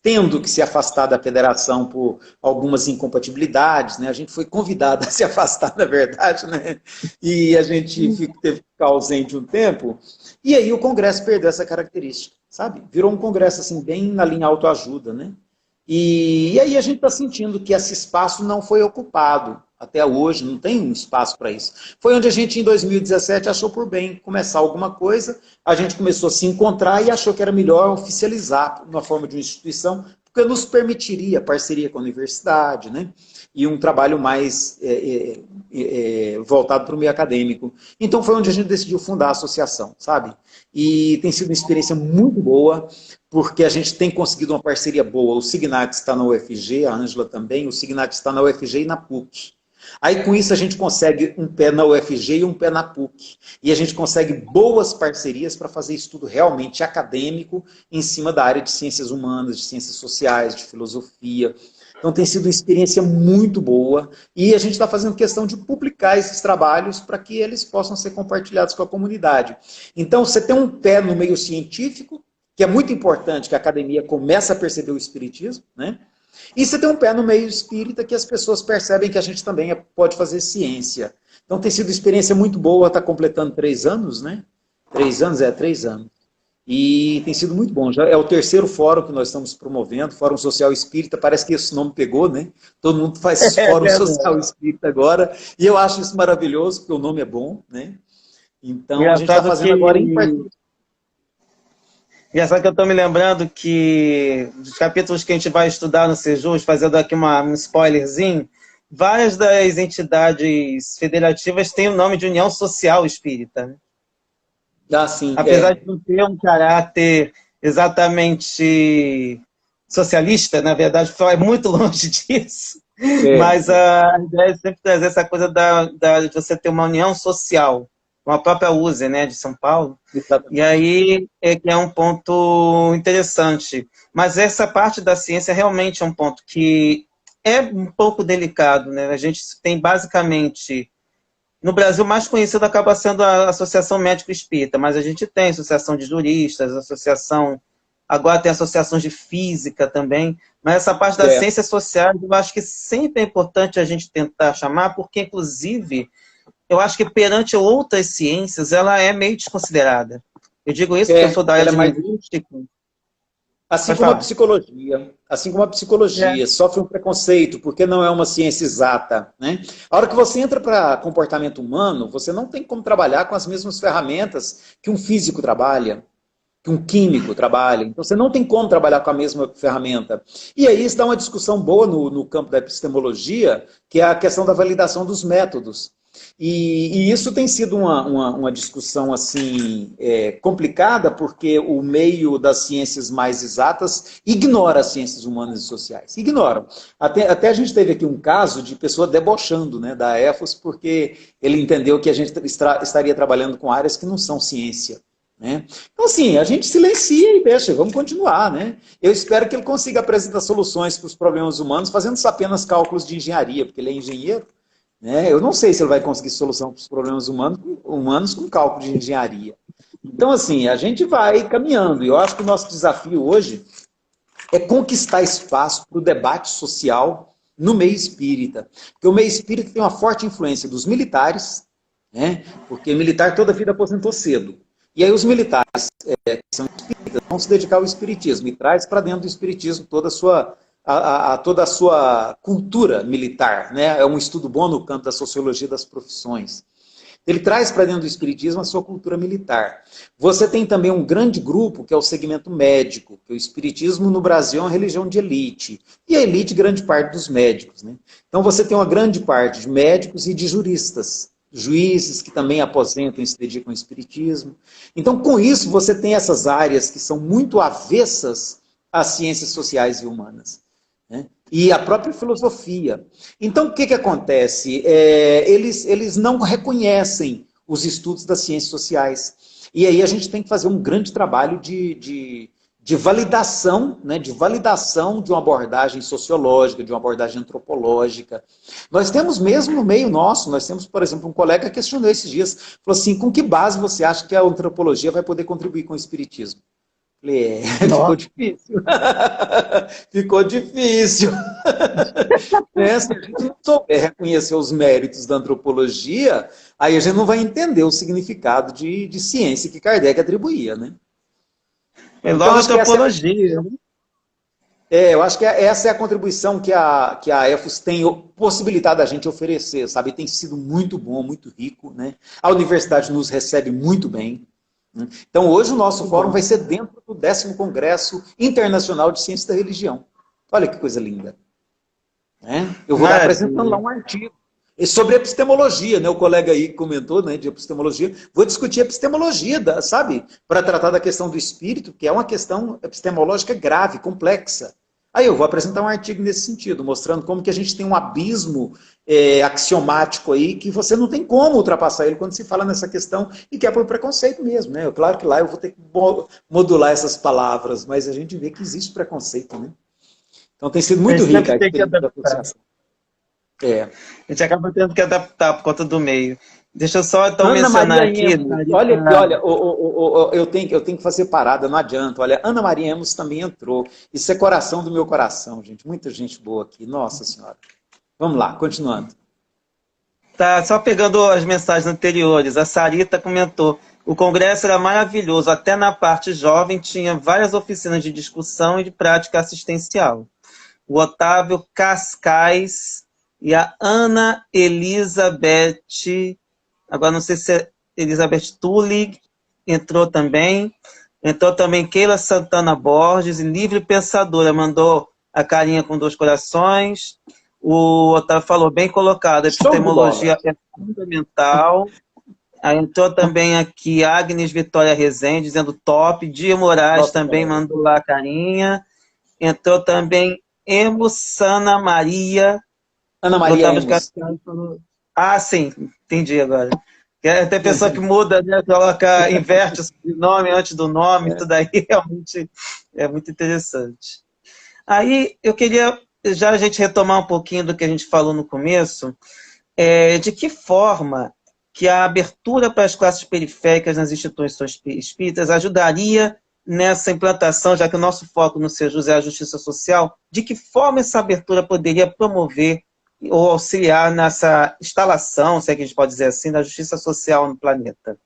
tendo que se afastar da federação por algumas incompatibilidades, né? A gente foi convidado a se afastar, na verdade, né? E a gente teve que ficar ausente um tempo. E aí o Congresso perdeu essa característica, sabe? Virou um Congresso, assim, bem na linha autoajuda, né? E aí a gente está sentindo que esse espaço não foi ocupado. Até hoje, não tem um espaço para isso. Foi onde a gente, em 2017, achou por bem começar alguma coisa, a gente começou a se encontrar e achou que era melhor oficializar na forma de uma instituição, porque nos permitiria parceria com a universidade, né? E um trabalho mais voltado para o meio acadêmico. Então foi onde a gente decidiu fundar a associação, sabe? E tem sido uma experiência muito boa, porque a gente tem conseguido uma parceria boa. O Signac está na UFG, a Ângela também, o Signac está na UFG e na PUC. Aí, com isso, a gente consegue um pé na UFG e um pé na PUC. E a gente consegue boas parcerias para fazer estudo realmente acadêmico em cima da área de ciências humanas, de ciências sociais, de filosofia. Então, tem sido uma experiência muito boa. E a gente está fazendo questão de publicar esses trabalhos para que eles possam ser compartilhados com a comunidade. Então, você tem um pé no meio científico, que é muito importante que a academia comece a perceber o espiritismo, né? E você tem um pé no meio espírita que as pessoas percebem que a gente também pode fazer ciência. Então tem sido uma experiência muito boa, está completando 3 anos, né? 3 anos, 3 anos. E tem sido muito bom. Já é o 3º fórum que nós estamos promovendo, Fórum Social Espírita, parece que esse nome pegou, né? Todo mundo faz Fórum Social Espírita agora, e eu acho isso maravilhoso, porque o nome é bom, né? Então a gente está fazendo agora em parceria. E só que eu estou me lembrando que dos capítulos que a gente vai estudar no Sejus, fazendo aqui um spoilerzinho, várias das entidades federativas têm o nome de União Social Espírita, né? Ah, sim, apesar de não ter um caráter exatamente socialista, na verdade, é muito longe disso. Mas a ideia é sempre trazer essa coisa de você ter uma união social, com a própria USE, né, de São Paulo. Exatamente. E aí é um ponto interessante. Mas essa parte da ciência realmente é um ponto que é um pouco delicado, né? A gente tem basicamente, no Brasil, mais conhecido acaba sendo a Associação Médico Espírita, mas a gente tem associação de juristas, agora tem associações de física também, mas essa parte das ciências sociais, eu acho que sempre é importante a gente tentar chamar, porque, inclusive, eu acho que perante outras ciências, ela é meio desconsiderada. Eu digo isso porque eu sou da área de linguística. Assim como a psicologia sofre um preconceito, porque não é uma ciência exata, né? A hora que você entra para comportamento humano, você não tem como trabalhar com as mesmas ferramentas que um físico trabalha, que um químico trabalha. Então, você não tem como trabalhar com a mesma ferramenta. E aí está uma discussão boa no campo da epistemologia, que é a questão da validação dos métodos. E isso tem sido uma discussão assim, complicada, porque o meio das ciências mais exatas ignora as ciências humanas e sociais. Ignoram. Até a gente teve aqui um caso de pessoa debochando, né, da EFOS, porque ele entendeu que a gente estaria trabalhando com áreas que não são ciência. Né? Então, assim, a gente silencia e deixa, vamos continuar. Né? Eu espero que ele consiga apresentar soluções para os problemas humanos, fazendo apenas cálculos de engenharia, porque ele é engenheiro. Né? Eu não sei se ele vai conseguir solução para os problemas humanos com cálculo de engenharia. Então, assim, a gente vai caminhando. E eu acho que o nosso desafio hoje é conquistar espaço para o debate social no meio espírita. Porque o meio espírita tem uma forte influência dos militares, né? Porque militar toda a vida aposentou cedo. E aí os militares, que são espíritas, vão se dedicar ao espiritismo e traz para dentro do espiritismo toda a sua cultura militar, né? É um estudo bom no campo da sociologia das profissões. Ele traz para dentro do espiritismo a sua cultura militar. Você tem também um grande grupo, que é o segmento médico, que o espiritismo no Brasil é uma religião de elite. E a elite, grande parte dos médicos. Né? Então você tem uma grande parte de médicos e de juristas. Juízes que também aposentam e se dedicam ao espiritismo. Então, com isso, você tem essas áreas que são muito avessas às ciências sociais e humanas. Né? E a própria filosofia. Então, o que acontece? Eles não reconhecem os estudos das ciências sociais. E aí a gente tem que fazer um grande trabalho de de validação, né, de validação de uma abordagem sociológica, de uma abordagem antropológica. Nós temos mesmo no meio nosso, nós temos, por exemplo, um colega que questionou esses dias, falou assim, com que base você acha que a antropologia vai poder contribuir com o espiritismo? Falei, ficou difícil. Ficou difícil. Né? Se a gente não souber reconhecer os méritos da antropologia, aí a gente não vai entender o significado de ciência que Kardec atribuía, né? É Então, logo acho que antropologia. eu acho que essa é a contribuição que a EFUS tem possibilitado a gente oferecer, sabe? Tem sido muito bom, muito rico, né? A universidade nos recebe muito bem. Né? Então, hoje o nosso fórum vai ser dentro do 10º Congresso Internacional de Ciência da Religião. Olha que coisa linda. Né? Eu vou estar apresentando lá um artigo sobre epistemologia, né? O colega aí comentou, né, de epistemologia. Vou discutir epistemologia, sabe? Para tratar da questão do espírito, que é uma questão epistemológica grave, complexa. Aí eu vou apresentar um artigo nesse sentido, mostrando como que a gente tem um abismo axiomático aí, que você não tem como ultrapassar ele quando se fala nessa questão, e que é por preconceito mesmo, né? Claro que lá eu vou ter que modular essas palavras, mas a gente vê que existe preconceito, né? Então tem sido muito rica a experiência da associação. A gente acaba tendo que adaptar por conta do meio. Deixa eu só então mencionar aqui. Olha, eu tenho que fazer parada, não adianta. Olha, Ana Maria Emos também entrou. Isso é coração do meu coração, gente. Muita gente boa aqui. Nossa Senhora. Vamos lá, continuando. Tá, só pegando as mensagens anteriores. A Sarita comentou: o congresso era maravilhoso, até na parte jovem tinha várias oficinas de discussão e de prática assistencial. O Otávio Cascais e a Ana Elizabeth, agora não sei se é Elizabeth Tullig, entrou também Keila Santana Borges, e Livre Pensadora, mandou a carinha com 2 corações. O Otávio falou, bem colocado, a epistemologia é fundamental. Aí entrou também aqui Agnes Vitória Rezende, dizendo top. Dia Moraes também mandou lá a carinha. Entrou também Sana Maria. Ana Maria Ah, sim, entendi agora. Tem pessoa que muda, né, coloca, inverte o nome antes do nome, tudo aí realmente é muito interessante. Aí eu queria já a gente retomar um pouquinho do que a gente falou no começo, de que forma que a abertura para as classes periféricas nas instituições espíritas ajudaria nessa implantação, já que o nosso foco no SEJUS é a justiça social, de que forma essa abertura poderia promover ou auxiliar nessa instalação, se é que a gente pode dizer assim, da justiça social no planeta?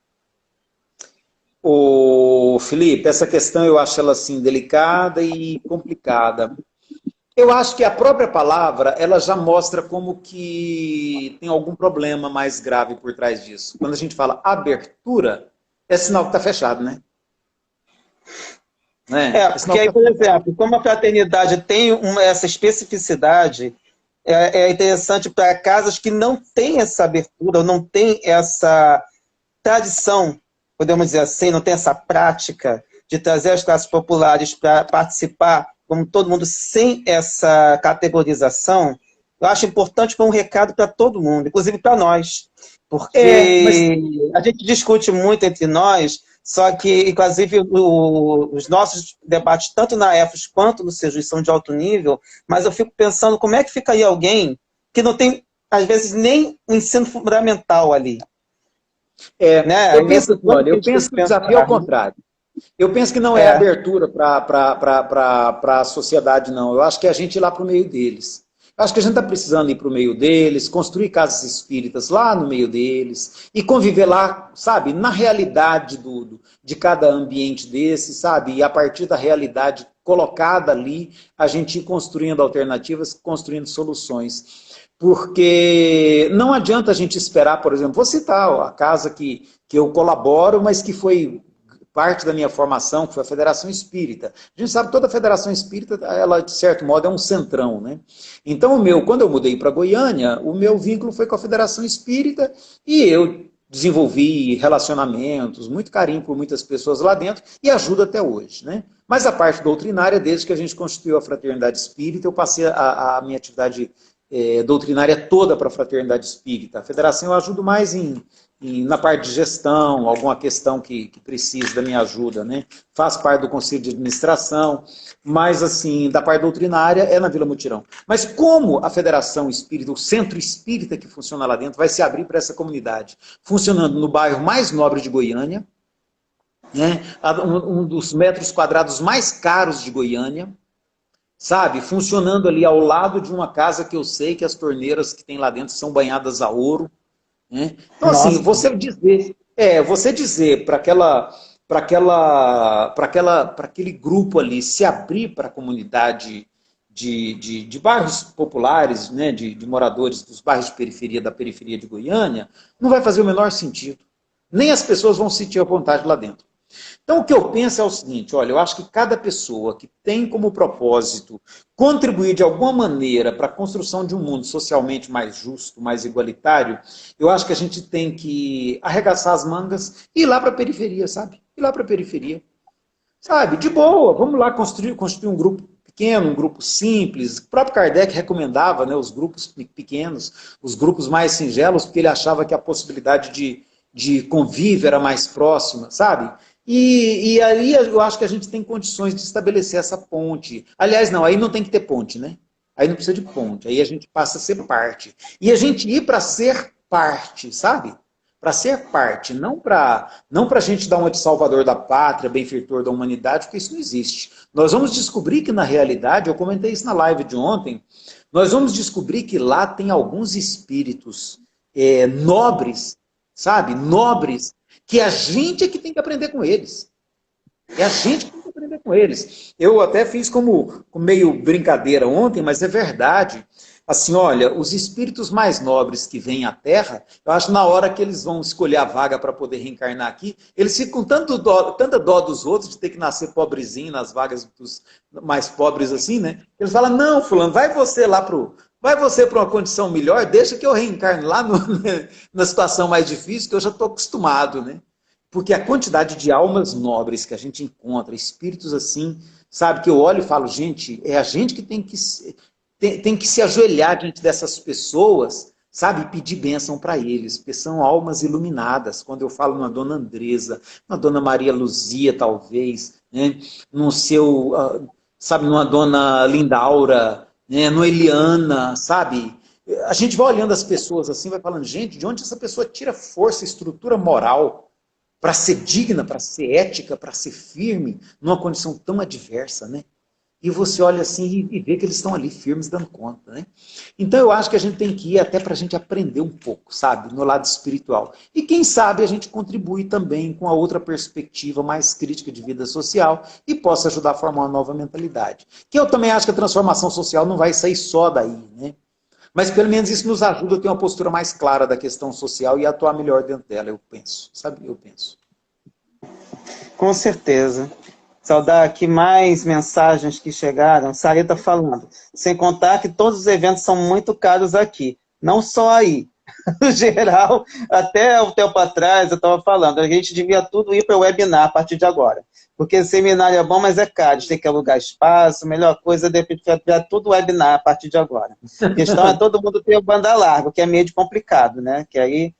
Felipe, essa questão eu acho ela assim delicada e complicada. Eu acho que a própria palavra, ela já mostra como que tem algum problema mais grave por trás disso. Quando a gente fala abertura, é sinal que está fechado, né? Porque aí, por exemplo, como a fraternidade tem essa especificidade, é interessante para casas que não têm essa abertura, ou não têm essa tradição, podemos dizer assim, não tem essa prática de trazer as classes populares para participar, como todo mundo, sem essa categorização. Eu acho importante para um recado para todo mundo, inclusive para nós, porque a gente discute muito entre nós, só que, inclusive, os nossos debates, tanto na EFUS quanto no SEJUS, são de alto nível, mas eu fico pensando como é que ficaria alguém que não tem, às vezes, nem o ensino fundamental ali. Né? Eu penso que o desafio é ao contrário. Eu penso que não é abertura para a sociedade, não. Eu acho que é a gente ir lá para o meio deles. Eu acho que a gente está precisando ir para o meio deles, construir casas espíritas lá no meio deles, e conviver lá, sabe, na realidade de cada ambiente desse, sabe, e a partir da realidade colocada ali, a gente ir construindo alternativas, construindo soluções. Porque não adianta a gente esperar, por exemplo, vou citar a casa que eu colaboro, mas que foi parte da minha formação, que foi a Federação Espírita. A gente sabe que toda a Federação Espírita, ela, de certo modo, é um centrão, né? Então, quando eu mudei para Goiânia, o meu vínculo foi com a Federação Espírita e eu desenvolvi relacionamentos, muito carinho por muitas pessoas lá dentro e ajudo até hoje, né? Mas a parte doutrinária, desde que a gente constituiu a Fraternidade Espírita, eu passei a minha atividade doutrinária toda para a Fraternidade Espírita. A federação eu ajudo mais na parte de gestão, alguma questão que precise da minha ajuda, né? Faço parte do Conselho de Administração, mas, assim, da parte doutrinária é na Vila Mutirão. Mas como a Federação Espírita, o Centro Espírita que funciona lá dentro, vai se abrir para essa comunidade? Funcionando no bairro mais nobre de Goiânia, né? Um dos metros quadrados mais caros de Goiânia, sabe? Funcionando ali ao lado de uma casa que eu sei que as torneiras que tem lá dentro são banhadas a ouro, né? Então, Nossa. assim, você dizer para aquele grupo ali se abrir para a comunidade de bairros populares, né, de moradores dos bairros de periferia, da periferia de Goiânia, não vai fazer o menor sentido. Nem as pessoas vão sentir a vontade lá dentro. Então, o que eu penso é o seguinte, olha, eu acho que cada pessoa que tem como propósito contribuir de alguma maneira para a construção de um mundo socialmente mais justo, mais igualitário, eu acho que a gente tem que arregaçar as mangas e ir lá para a periferia, sabe? Ir lá para a periferia. Sabe? De boa, vamos lá construir um grupo pequeno, um grupo simples. O próprio Kardec recomendava, né, os grupos pequenos, os grupos mais singelos, porque ele achava que a possibilidade de convívio era mais próxima, sabe? E aí eu acho que a gente tem condições de estabelecer essa ponte. Aliás, não, aí não tem que ter ponte, né? Aí não precisa de ponte, aí a gente passa a ser parte. E a gente ir para ser parte, sabe? Para ser parte, não para a gente dar uma de salvador da pátria, benfeitor da humanidade, porque isso não existe. Nós vamos descobrir que, na realidade, eu comentei isso na live de ontem, nós vamos descobrir que lá tem alguns espíritos nobres, sabe? Nobres, que a gente é que tem que aprender com eles. É a gente que tem que aprender com eles. Eu até fiz como meio brincadeira ontem, mas é verdade. Assim, olha, os espíritos mais nobres que vêm à Terra, eu acho que na hora que eles vão escolher a vaga para poder reencarnar aqui, eles ficam com tanta dó dos outros de ter que nascer pobrezinho nas vagas dos mais pobres assim, né? Eles falam, não, fulano, vai você para uma condição melhor, deixa que eu reencarno lá na situação mais difícil, que eu já estou acostumado, né? Porque a quantidade de almas nobres que a gente encontra, espíritos assim, sabe, que eu olho e falo, gente, é a gente que tem que se ajoelhar diante dessas pessoas, sabe, e pedir bênção para eles, porque são almas iluminadas. Quando eu falo numa Dona Andresa, numa Dona Maria Luzia, talvez, né, sabe, numa Dona Lindaura, né, numa Eliana, sabe? A gente vai olhando as pessoas assim, vai falando, gente, de onde essa pessoa tira força, estrutura moral para ser digna, para ser ética, para ser firme, numa condição tão adversa, né? E você olha assim e vê que eles estão ali firmes, dando conta, né? Então eu acho que a gente tem que ir até para a gente aprender um pouco, sabe? No lado espiritual. E quem sabe a gente contribui também com a outra perspectiva mais crítica de vida social e possa ajudar a formar uma nova mentalidade. Que eu também acho que a transformação social não vai sair só daí, né? Mas pelo menos isso nos ajuda a ter uma postura mais clara da questão social e atuar melhor dentro dela, eu penso. Sabe? Eu penso. Com certeza. Saudar aqui mais mensagens que chegaram. Sarita falando. Sem contar que todos os eventos são muito caros aqui. Não só aí. No geral, até um tempo atrás eu estava falando, a gente devia tudo ir para o webinar a partir de agora. Porque seminário é bom, mas é caro. A gente tem que alugar espaço. A melhor coisa é virar tudo webinar a partir de agora. A questão é todo mundo ter o banda larga, que é meio de complicado, né? Que aí,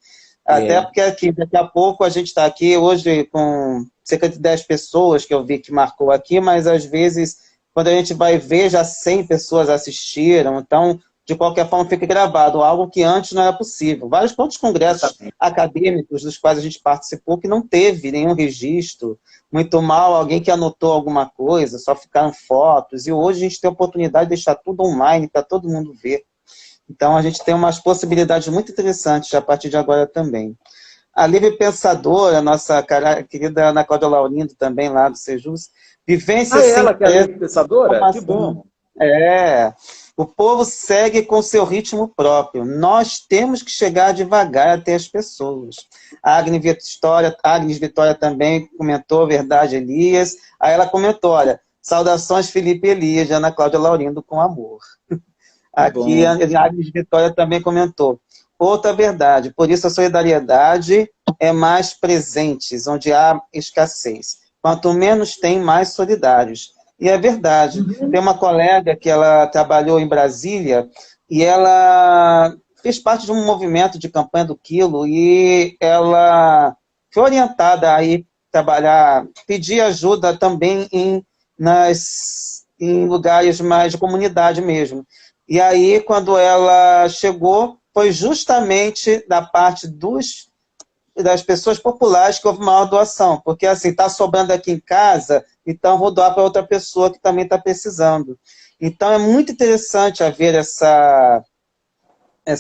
até porque aqui, daqui a pouco a gente está aqui hoje com cerca de 10 pessoas que eu vi que marcou aqui, mas às vezes, quando a gente vai ver, já 100 pessoas assistiram. Então, de qualquer forma, fica gravado, algo que antes não era possível. Vários pontos congressos acadêmicos dos quais a gente participou que não teve nenhum registro, muito mal, alguém que anotou alguma coisa, só ficaram fotos, e hoje a gente tem a oportunidade de deixar tudo online para todo mundo ver. Então a gente tem umas possibilidades muito interessantes a partir de agora também. A Livre Pensadora, nossa querida Ana Cláudia Laurindo, também lá do Sejus, vivência sem ela que é a Livre Pensadora? Que bom! O povo segue com seu ritmo próprio. Nós temos que chegar devagar até as pessoas. A Agnes Vitória também comentou, verdade, Elias. Aí ela comentou, olha, saudações Felipe Elias, de Ana Cláudia Laurindo, com amor. Aqui a Agnes Vitória também comentou. Outra verdade, por isso a solidariedade é mais presente, onde há escassez. Quanto menos tem, mais solidários. E é verdade. Tem uma colega que ela trabalhou em Brasília e ela fez parte de um movimento de campanha do quilo, e ela foi orientada a ir trabalhar, pedir ajuda também em lugares mais de comunidade mesmo. E aí, quando ela chegou, foi justamente da parte das pessoas populares que houve maior doação, porque assim, está sobrando aqui em casa, então vou doar para outra pessoa que também está precisando. Então é muito interessante haver essa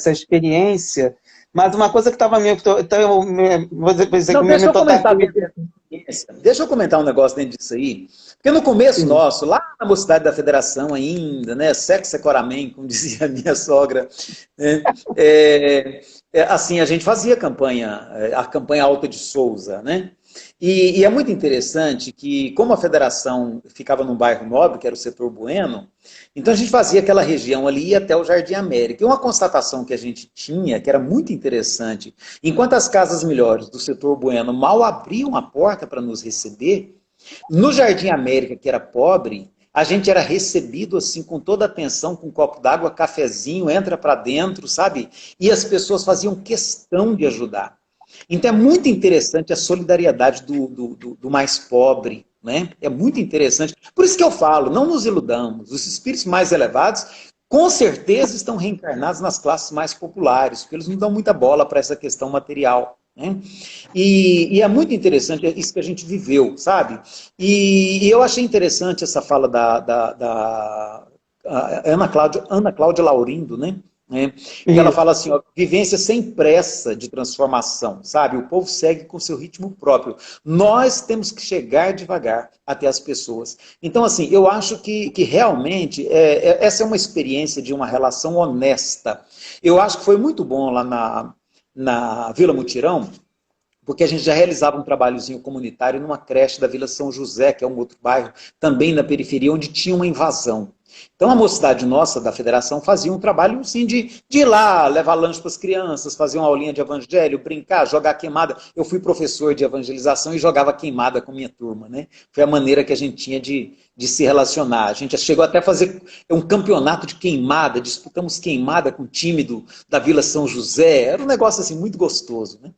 experiência, mas uma coisa que estava meio... Então, vou dizer Não, que me tocar... deixa eu comentar um negócio dentro disso aí. Porque no começo Sim. nosso, lá na mocidade da federação ainda, né, sexo é coramém, como dizia a minha sogra, né, assim, a gente fazia a campanha Alta de Souza, né? E é muito interessante que, como a federação ficava num bairro nobre, que era o setor Bueno, então a gente fazia aquela região ali e ia até o Jardim América. E uma constatação que a gente tinha, que era muito interessante, enquanto as casas melhores do setor Bueno mal abriam a porta para nos receber, no Jardim América, que era pobre, a gente era recebido assim com toda a atenção, com um copo d'água, cafezinho, entra para dentro, sabe? E as pessoas faziam questão de ajudar. Então é muito interessante a solidariedade do mais pobre, né? É muito interessante. Por isso que eu falo, não nos iludamos. Os espíritos mais elevados, com certeza, estão reencarnados nas classes mais populares, porque eles não dão muita bola para essa questão material. Né? E é muito interessante isso que a gente viveu, sabe? E eu achei interessante essa fala da Ana Cláudia Laurindo, né? Que ela fala assim, ó, vivência sem pressa de transformação, sabe? O povo segue com seu ritmo próprio. Nós temos que chegar devagar até as pessoas. Então, assim, eu acho que realmente essa é uma experiência de uma relação honesta. Eu acho que foi muito bom lá na Vila Mutirão, porque a gente já realizava um trabalhozinho comunitário numa creche da Vila São José, que é um outro bairro, também na periferia, onde tinha uma invasão. Então a mocidade nossa da federação fazia um trabalho assim, de ir lá, levar lanche para as crianças, fazer uma aulinha de evangelho, brincar, jogar queimada. Eu fui professor de evangelização e jogava queimada com a minha turma, né? Foi a maneira que a gente tinha de se relacionar. A gente chegou até a fazer um campeonato de queimada, disputamos queimada com o time da Vila São José, era um negócio assim muito gostoso, né?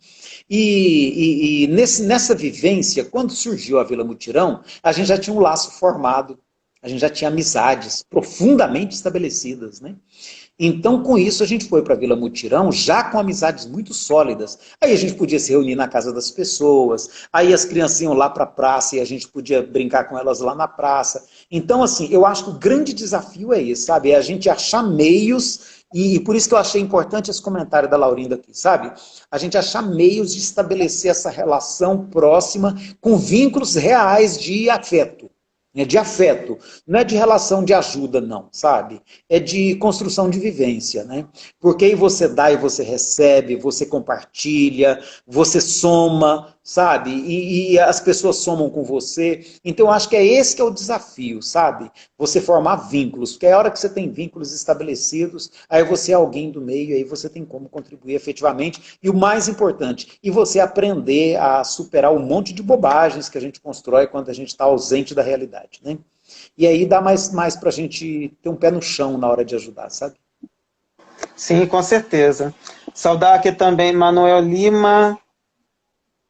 Nessa vivência, quando surgiu a Vila Mutirão, a gente já tinha um laço formado, a gente já tinha amizades profundamente estabelecidas, né? Então, com isso, a gente foi para a Vila Mutirão já com amizades muito sólidas. Aí a gente podia se reunir na casa das pessoas, aí as crianças iam lá para a praça e a gente podia brincar com elas lá na praça. Então, assim, eu acho que o grande desafio é esse, sabe? É a gente achar meios, e por isso que eu achei importante esse comentário da Laurinda aqui, sabe? A gente achar meios de estabelecer essa relação próxima com vínculos reais de afeto. De afeto, não é de relação de ajuda, não, sabe? É de construção de vivência, né? Porque aí você dá e você recebe, você compartilha, você soma, sabe? E as pessoas somam com você. Então, eu acho que é esse que é o desafio, sabe? Você formar vínculos, porque é a hora que você tem vínculos estabelecidos, aí você é alguém do meio, aí você tem como contribuir efetivamente. E o mais importante, e você aprender a superar um monte de bobagens que a gente constrói quando a gente está ausente da realidade, né? E aí dá mais para a gente ter um pé no chão na hora de ajudar, sabe? Sim, com certeza. Saudar aqui também Manuel Lima,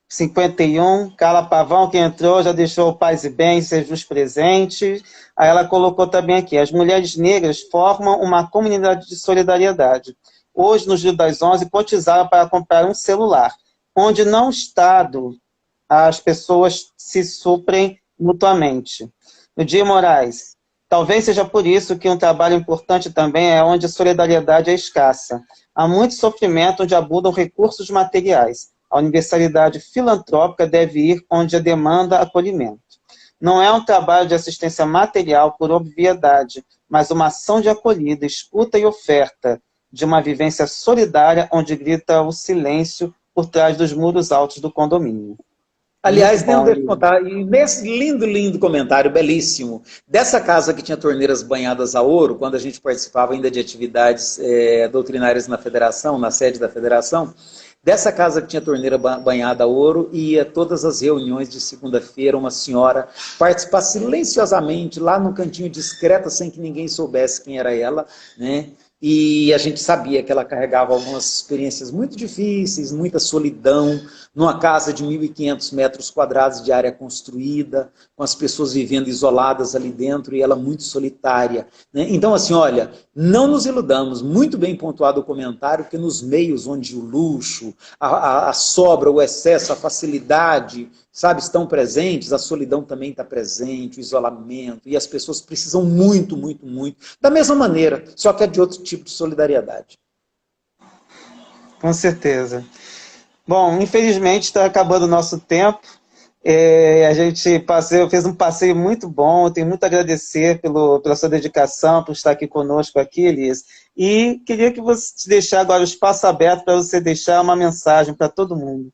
51, Carla Pavão, que entrou, já deixou paz e bem, Jesus presentes. Aí ela colocou também aqui, as mulheres negras formam uma comunidade de solidariedade. Hoje, no Giro das 11, cotizaram para comprar um celular, onde não Estado, as pessoas se suprem mutuamente. No Dia Moraes, talvez seja por isso que um trabalho importante também é onde a solidariedade é escassa. Há muito sofrimento onde abundam recursos materiais. A universalidade filantrópica deve ir onde a demanda acolhimento. Não é um trabalho de assistência material por obviedade, mas uma ação de acolhida, escuta e oferta de uma vivência solidária onde grita o silêncio por trás dos muros altos do condomínio. Aliás, deixa eu contar, e nesse lindo, lindo comentário, belíssimo, dessa casa que tinha torneiras banhadas a ouro, quando a gente participava ainda de atividades doutrinárias na federação, na sede da federação, dessa casa que tinha torneira banhada a ouro, ia todas as reuniões de segunda-feira, uma senhora participar silenciosamente, lá no cantinho discreta, sem que ninguém soubesse quem era ela, né? e a gente sabia que ela carregava algumas experiências muito difíceis, muita solidão, numa casa de 1.500 metros quadrados de área construída, com as pessoas vivendo isoladas ali dentro e ela muito solitária, né? Então, assim, olha, não nos iludamos, muito bem pontuado o comentário, que nos meios onde o luxo, a sobra, o excesso, a facilidade, sabe, estão presentes, a solidão também está presente, o isolamento, e as pessoas precisam muito, muito, muito, da mesma maneira, só que é de outro tipo de solidariedade. Com certeza. Bom, infelizmente está acabando o nosso tempo. A gente fez um passeio muito bom, tenho muito a agradecer pela sua dedicação, por estar aqui conosco aqui, Elias. E queria que você te deixar agora o espaço aberto para você deixar uma mensagem para todo mundo.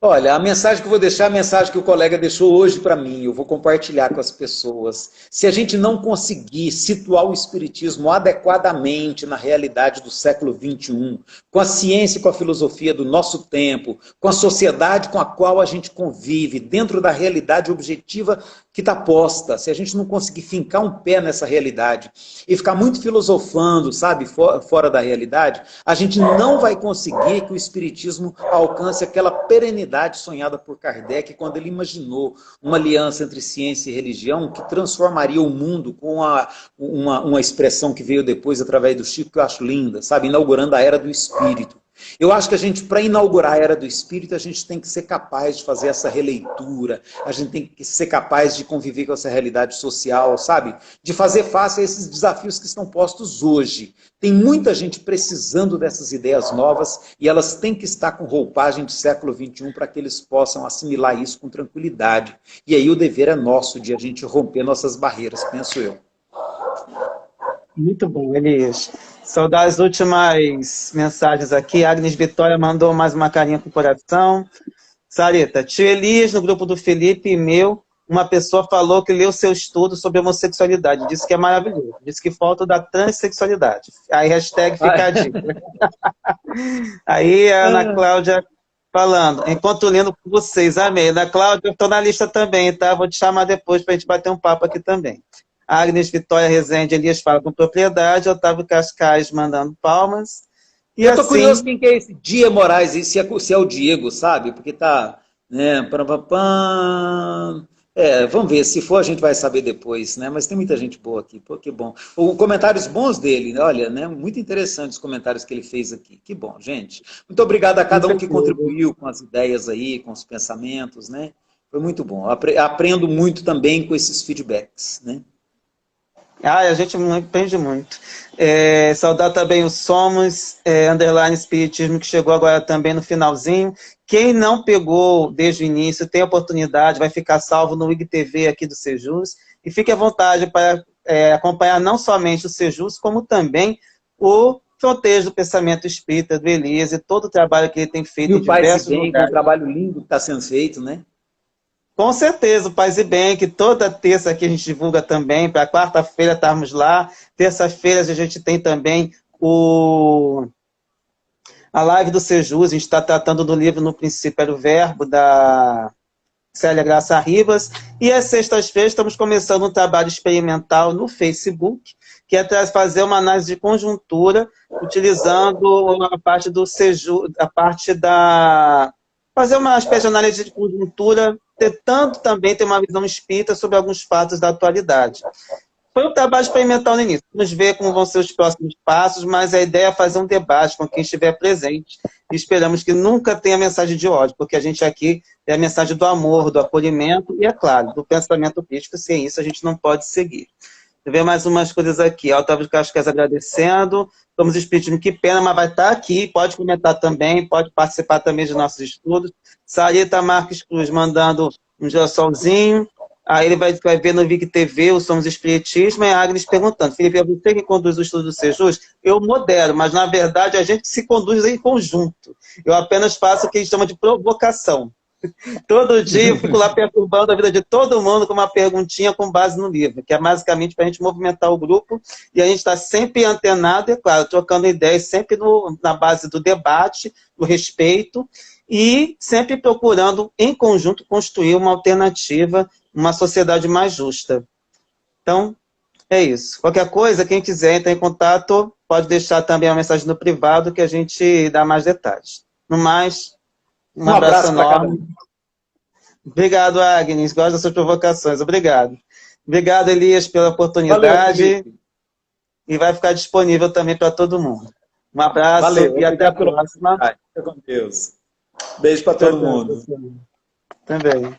Olha, a mensagem que eu vou deixar é a mensagem que o colega deixou hoje para mim, eu vou compartilhar com as pessoas. Se a gente não conseguir situar o espiritismo adequadamente na realidade do século XXI, com a ciência e com a filosofia do nosso tempo, com a sociedade com a qual a gente convive, dentro da realidade objetiva que está posta, se a gente não conseguir fincar um pé nessa realidade e ficar muito filosofando, sabe, fora da realidade, a gente não vai conseguir que o espiritismo alcance aquela perenidade sonhada por Kardec quando ele imaginou uma aliança entre ciência e religião que transformaria o mundo com uma expressão que veio depois através do Chico, que eu acho linda, sabe, inaugurando a era do espírito. Eu acho que a gente, para inaugurar a era do espírito, a gente tem que ser capaz de fazer essa releitura, a gente tem que ser capaz de conviver com essa realidade social, sabe? De fazer face a esses desafios que estão postos hoje. Tem muita gente precisando dessas ideias novas e elas têm que estar com roupagem de século XXI para que eles possam assimilar isso com tranquilidade. E aí o dever é nosso de a gente romper nossas barreiras, penso eu. Muito bom, Elias. Só dar as últimas mensagens aqui. Agnes Vitória mandou mais uma carinha com o coração. Sarita, tio Elias, no grupo do Felipe e meu, uma pessoa falou que leu seu estudo sobre homossexualidade. Disse que é maravilhoso. Disse que falta da transexualidade. Aí, hashtag fica a dica. Aí, a Ana Cláudia falando, enquanto lendo com vocês, amei. Ana Cláudia, eu estou na lista também, tá? Vou te chamar depois para a gente bater um papo aqui também. Agnes Vitória Rezende, Elias fala com propriedade, Otávio Cascais mandando palmas. E eu tô assim, curioso quem que é esse Dia Moraes, se é o Diego, sabe? Porque tá, né, vamos ver, se for a gente vai saber depois, né? Mas tem muita gente boa aqui, pô, que bom. Comentários bons dele, olha, né? Muito interessantes os comentários que ele fez aqui. Que bom, gente. Muito obrigado a cada um que contribuiu com as ideias aí, com os pensamentos, né? Foi muito bom. Aprendo muito também com esses feedbacks, né? A gente aprende muito. Saudar também o Somos, underline Espiritismo, que chegou agora também no finalzinho. Quem não pegou desde o início, tem oportunidade, vai ficar salvo no IGTV aqui do Sejus. E fique à vontade para acompanhar não somente o Sejus, como também o Fronteiras do Pensamento Espírita, do Elias, e todo o trabalho que ele tem feito e em diversos lugares. Com o trabalho lindo que está sendo feito, né? Com certeza, o Paz e Bem, que toda terça aqui a gente divulga também, para quarta-feira estarmos lá, terça-feira a gente tem também a live do Sejus, a gente está tratando do livro No Princípio era o Verbo, da Célia Graça Ribas, e às sextas-feiras estamos começando um trabalho experimental no Facebook, que é fazer uma análise de conjuntura, utilizando a parte do Sejus, fazer uma espécie de análise de conjuntura, tentando também ter uma visão espírita sobre alguns fatos da atualidade. Foi um trabalho experimental no início. Vamos ver como vão ser os próximos passos, mas a ideia é fazer um debate com quem estiver presente. E esperamos que nunca tenha mensagem de ódio, porque a gente aqui tem a mensagem do amor, do acolhimento e, é claro, do pensamento crítico. Sem isso, a gente não pode seguir. Vou ver mais umas coisas aqui. Otávio Cascais agradecendo. Somos Espiritismo, que pena, mas vai estar aqui. Pode comentar também, pode participar também de nossos estudos. Sarita Marques Cruz mandando um girassolzinho. Aí ele vai ver no Vic TV o Somos Espiritismo, e a Agnes perguntando, Felipe, é você que conduz o estudo do Sejus? Eu modero, mas na verdade a gente se conduz em conjunto. Eu apenas faço o que eles chamam de provocação. Todo dia eu fico lá perturbando a vida de todo mundo com uma perguntinha com base no livro, que é basicamente para a gente movimentar o grupo, e a gente está sempre antenado, é claro, trocando ideias, sempre na base do debate, do respeito, e sempre procurando, em conjunto, construir uma alternativa, uma sociedade mais justa. Então, É isso. Qualquer coisa, quem quiser entrar em contato, pode deixar também uma mensagem no privado que a gente dá mais detalhes. No mais, um abraço enorme. Obrigado, Agnes. Gosto das suas provocações. Obrigado. Obrigado, Elias, pela oportunidade. Valeu, e vai ficar disponível também para todo mundo. Um abraço. Valeu. E até a próxima. Fica com Deus. Beijo para todo mundo. Também.